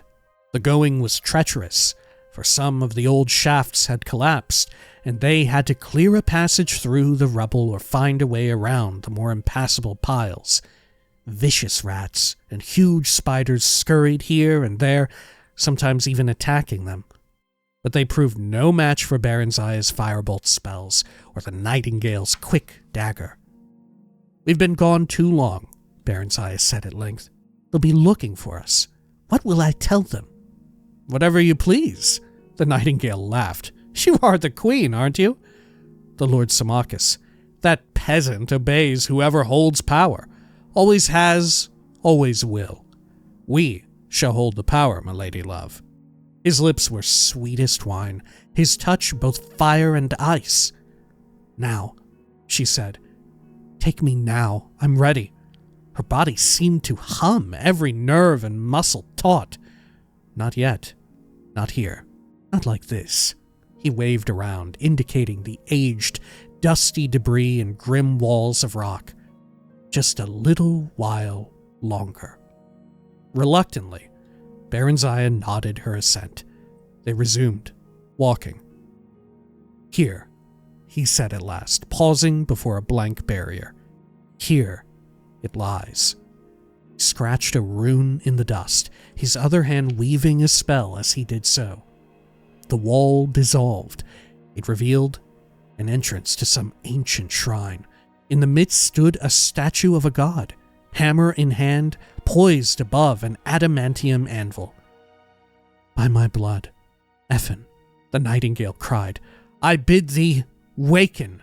[SPEAKER 1] The going was treacherous, for some of the old shafts had collapsed, and they had to clear a passage through the rubble or find a way around the more impassable piles. Vicious rats and huge spiders scurried here and there, sometimes even attacking them. But they proved no match for Baronziah's firebolt spells or the Nightingale's quick dagger. We've been gone too long, Baronziah said at length. They'll be looking for us. What will I tell them? Whatever you please, the Nightingale laughed. You are the queen, aren't you? The Lord Symmachus. That peasant obeys whoever holds power. Always has, always will. We shall hold the power, my lady love. His lips were sweetest wine, his touch both fire and ice. Now, she said, take me now, I'm ready. Her body seemed to hum, every nerve and muscle taut. Not yet, not here, not like this. He waved around, indicating the aged, dusty debris and grim walls of rock. Just a little while longer. Reluctantly, Baronziah nodded her assent. They resumed, walking. Here, he said at last, pausing before a blank barrier. Here it lies. He scratched a rune in the dust, his other hand weaving a spell as he did so. The wall dissolved. It revealed an entrance to some ancient shrine. In the midst stood a statue of a god, hammer in hand, poised above an adamantium anvil. By my blood, Effen, the Nightingale cried, I bid thee waken.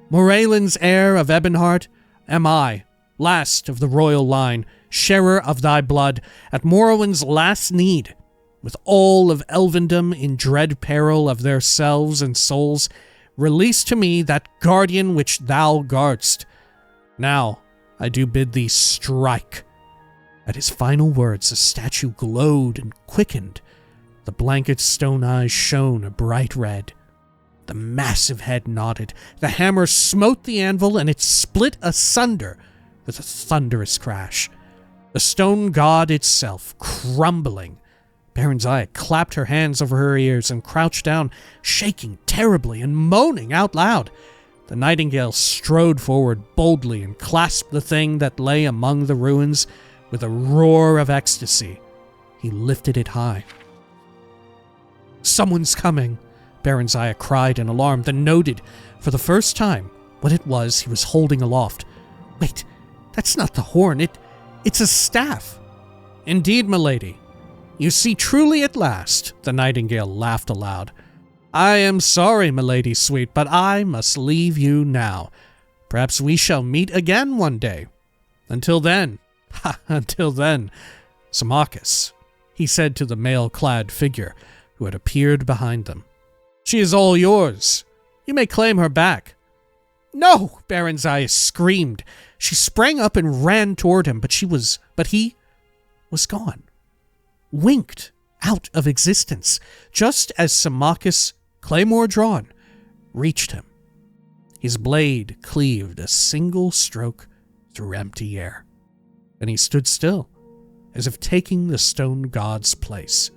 [SPEAKER 1] Morrailin's heir of Ebonheart am I, last of the royal line, sharer of thy blood, at Morrowind's last need, with all of Elvendom in dread peril of their selves and souls, release to me that guardian which thou guardst. Now I do bid thee strike. At his final words, the statue glowed and quickened. The blanket stone eyes shone a bright red. The massive head nodded. The hammer smote the anvil, and it split asunder with a thunderous crash. The stone god itself crumbling. Baronziah clapped her hands over her ears and crouched down, shaking terribly and moaning out loud. The Nightingale strode forward boldly and clasped the thing that lay among the ruins with a roar of ecstasy. He lifted it high. Someone's coming, Baronziah cried in alarm, then noted, for the first time, what it was he was holding aloft. Wait, that's not the horn, it's a staff. Indeed, my lady. You see truly at last, the Nightingale laughed aloud. I am sorry, my lady sweet, but I must leave you now. Perhaps we shall meet again one day. Until then, Symmachus, he said to the mail-clad figure who had appeared behind them. She is all yours. You may claim her back. No! Baronziah screamed. She sprang up and ran toward him, but he was gone. Winked out of existence, just as Symmachus, claymore drawn, reached him. His blade cleaved a single stroke through empty air, and he stood still, as if taking the stone god's place.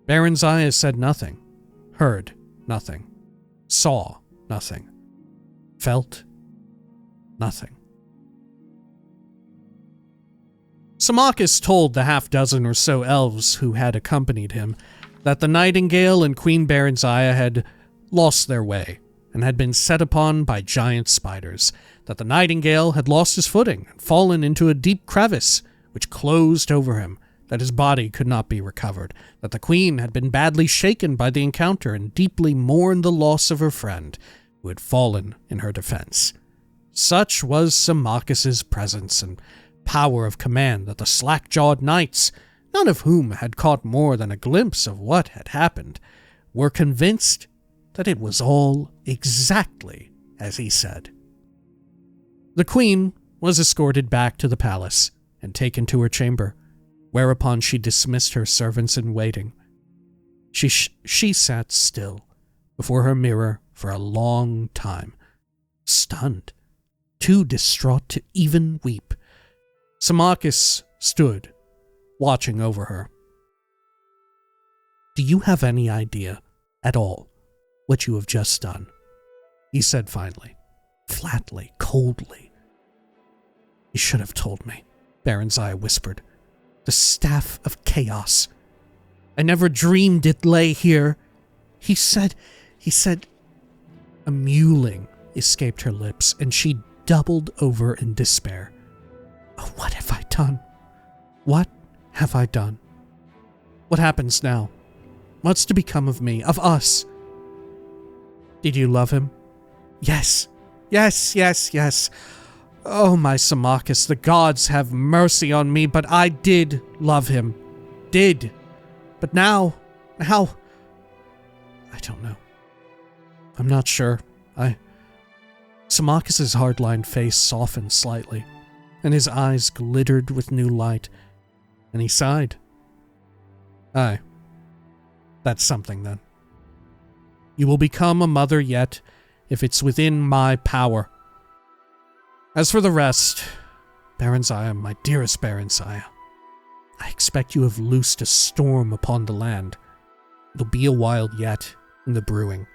[SPEAKER 1] Baronziah said nothing, heard nothing, saw nothing, felt nothing. Symmachus told the half-dozen or so elves who had accompanied him that the Nightingale and Queen Baronziah had lost their way and had been set upon by giant spiders, that the Nightingale had lost his footing and fallen into a deep crevice which closed over him, that his body could not be recovered, that the Queen had been badly shaken by the encounter and deeply mourned the loss of her friend who had fallen in her defense. Such was Symmachus's presence and power of command that the slack-jawed knights, none of whom had caught more than a glimpse of what had happened, were convinced that it was all exactly as he said. The Queen was escorted back to the palace and taken to her chamber, whereupon she dismissed her servants in waiting. She sat still before her mirror for a long time, stunned, too distraught to even weep. Symmachus stood, watching over her. "Do you have any idea at all what you have just done?" he said finally, flatly, coldly. "You should have told me," Baronziah whispered. "The Staff of Chaos. I never dreamed it lay here." He said... A mewling escaped her lips, and she doubled over in despair. "Oh, what have I done? What have I done? What happens now? What's to become of me, of us?" "Did you love him?" Yes. "Oh, my Symmachus, the gods have mercy on me, but I did love him. Did. But now, I don't know. I'm not sure. Symmachus's hard-lined face softened slightly, and his eyes glittered with new light, and he sighed. "Aye. That's something, then. You will become a mother yet, if it's within my power. As for the rest, Baronziah, my dearest Baronziah, I expect you have loosed a storm upon the land. It'll be a while yet in the brewing,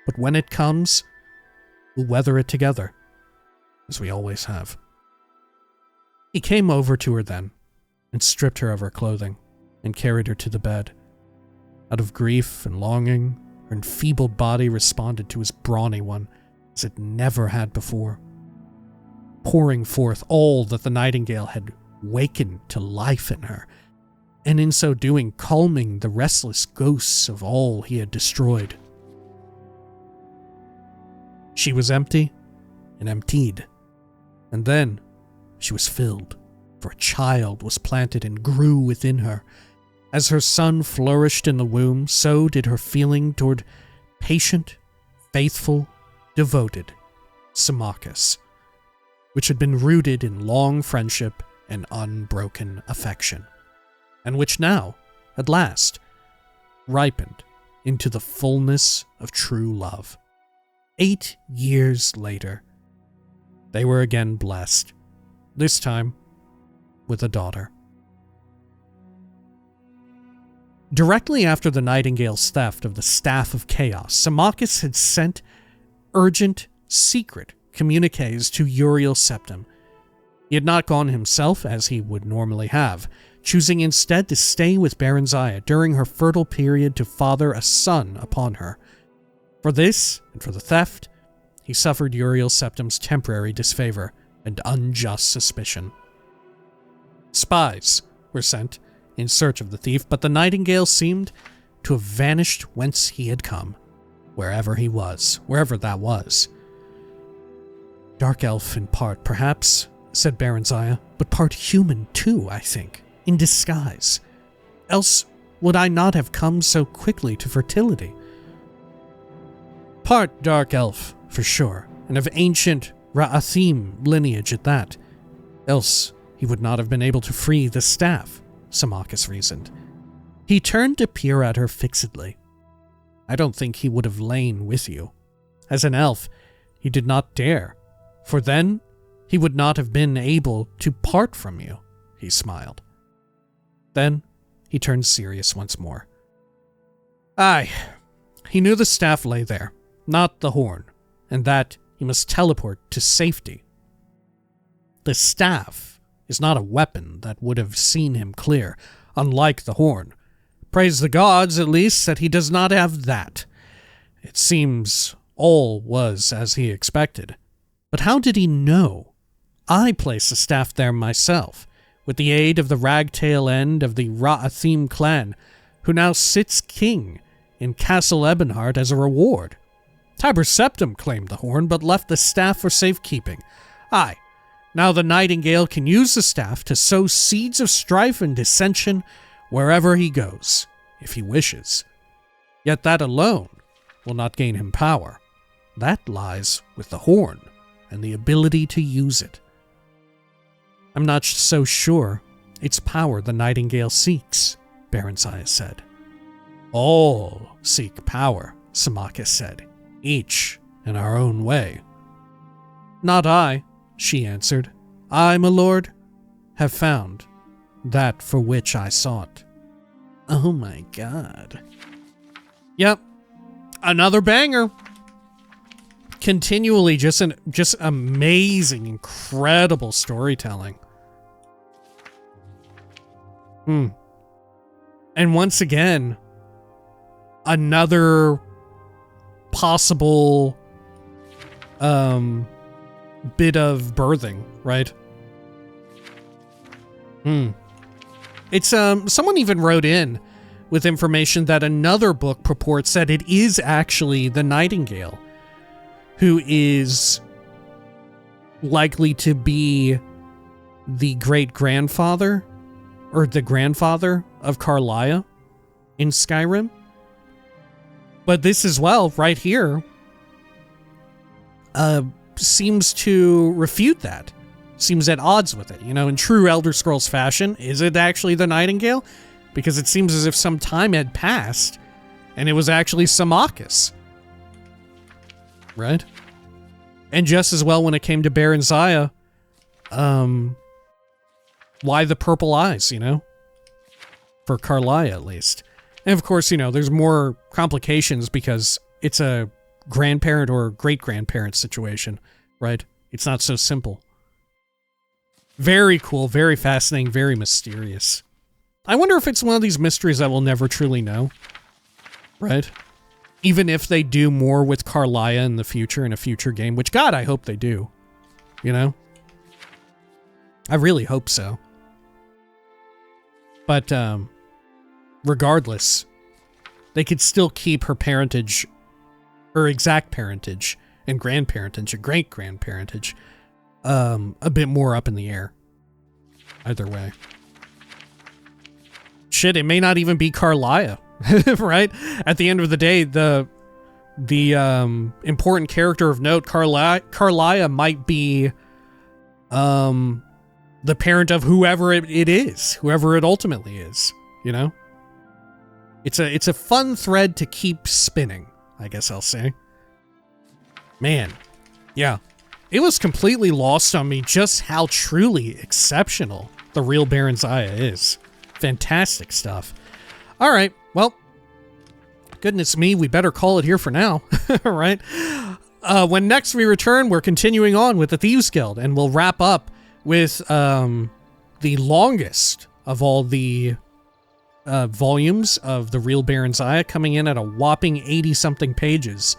[SPEAKER 1] but when it comes, we'll weather it together, as we always have." He came over to her then, and stripped her of her clothing, and carried her to the bed. Out of grief and longing, her enfeebled body responded to his brawny one as it never had before, pouring forth all that the Nightingale had wakened to life in her, and in so doing calming the restless ghosts of all he had destroyed. She was empty and emptied, and then she was filled, for a child was planted and grew within her. As her son flourished in the womb, so did her feeling toward patient, faithful, devoted Symmachus, which had been rooted in long friendship and unbroken affection, and which now, at last, ripened into the fullness of true love. 8 years later, they were again blessed, this time with a daughter. Directly after the Nightingale's theft of the Staff of Chaos, Symmachus had sent urgent, secret communiques to Uriel Septim. He had not gone himself as he would normally have, choosing instead to stay with Baronziah during her fertile period to father a son upon her. For this, and for the theft, he suffered Uriel Septim's temporary disfavor and unjust suspicion. Spies were sent in search of the thief, but the Nightingale seemed to have vanished whence he had come, wherever he was, wherever that was. "Dark elf in part, perhaps," said Baronziah, "but part human too, I think, in disguise. Else would I not have come so quickly to fertility?" "Part dark elf, for sure," and of ancient Ra'athim lineage at that. Else, he would not have been able to free the staff, Symmachus reasoned. He turned to peer at her fixedly. I don't think he would have lain with you. As an elf, he did not dare, for then he would not have been able to part from you, he smiled. Then he turned serious once more. Aye, he knew the staff lay there, not the horn, and that he must teleport to safety. The staff is not a weapon that would have seen him clear, unlike the horn. Praise the gods, at least, that he does not have that. It seems all was as he expected. But how did he know? I placed the staff there myself, with the aid of the ragtail end of the Ra'athim clan, who now sits king in Castle Ebonheart as a reward. Tiber Septim claimed the horn, but left the staff for safekeeping. Aye, now the Nightingale can use the staff to sow seeds of strife and dissension wherever he goes, if he wishes. Yet that alone will not gain him power. That lies with the horn and the ability to use it. I'm not so sure it's power the Nightingale seeks, Barenziah said. All seek power, Symmachus said, each in our own way. Not I, she answered. I, my lord, have found that for which I sought. Oh my god. Yep, another banger. Continually just amazing, incredible storytelling. And once again, another possible bit of birthing, right? It's someone even wrote in with information that another book purports that it is actually the Nightingale who is likely to be the great-grandfather or the grandfather of Carlia in Skyrim. But this as well, right here, seems to refute that. Seems at odds with it. You know, in true Elder Scrolls fashion, is it actually the Nightingale? Because it seems as if some time had passed, and it was actually Symmachus. Right? And just as well when it came to Barenziah, why the purple eyes, you know? For Carlia, at least. And of course, you know, there's more complications because it's a grandparent or great-grandparent situation, right? It's not so simple. Very cool, very fascinating, very mysterious. I wonder if it's one of these mysteries that we'll never truly know, right? Even if they do more with Carlia in the future, in a future game, which, God, I hope they do, you know? I really hope so. But, regardless, they could still keep her parentage, her exact parentage, and grandparentage, and great-grandparentage, a bit more up in the air. Either way. Shit, it may not even be Carlia, right? At the end of the day, the important character of note, Carlia might be the parent of whoever it is, whoever it ultimately is, you know? It's a fun thread to keep spinning, I guess I'll say. Man, yeah. It was completely lost on me just how truly exceptional the real Barenziah is. Fantastic stuff. All right, well, goodness me, we better call it here for now, right? When next we return, we're continuing on with the Thieves Guild, and we'll wrap up with the longest of all the volumes of the real Barenziah, coming in at a whopping 80-something pages.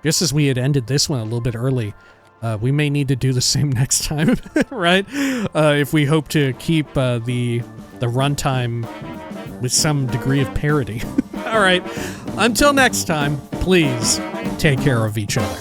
[SPEAKER 1] Just as we had ended this one a little bit early, we may need to do the same next time, right? If we hope to keep the runtime with some degree of parity. All right, until next time, please take care of each other.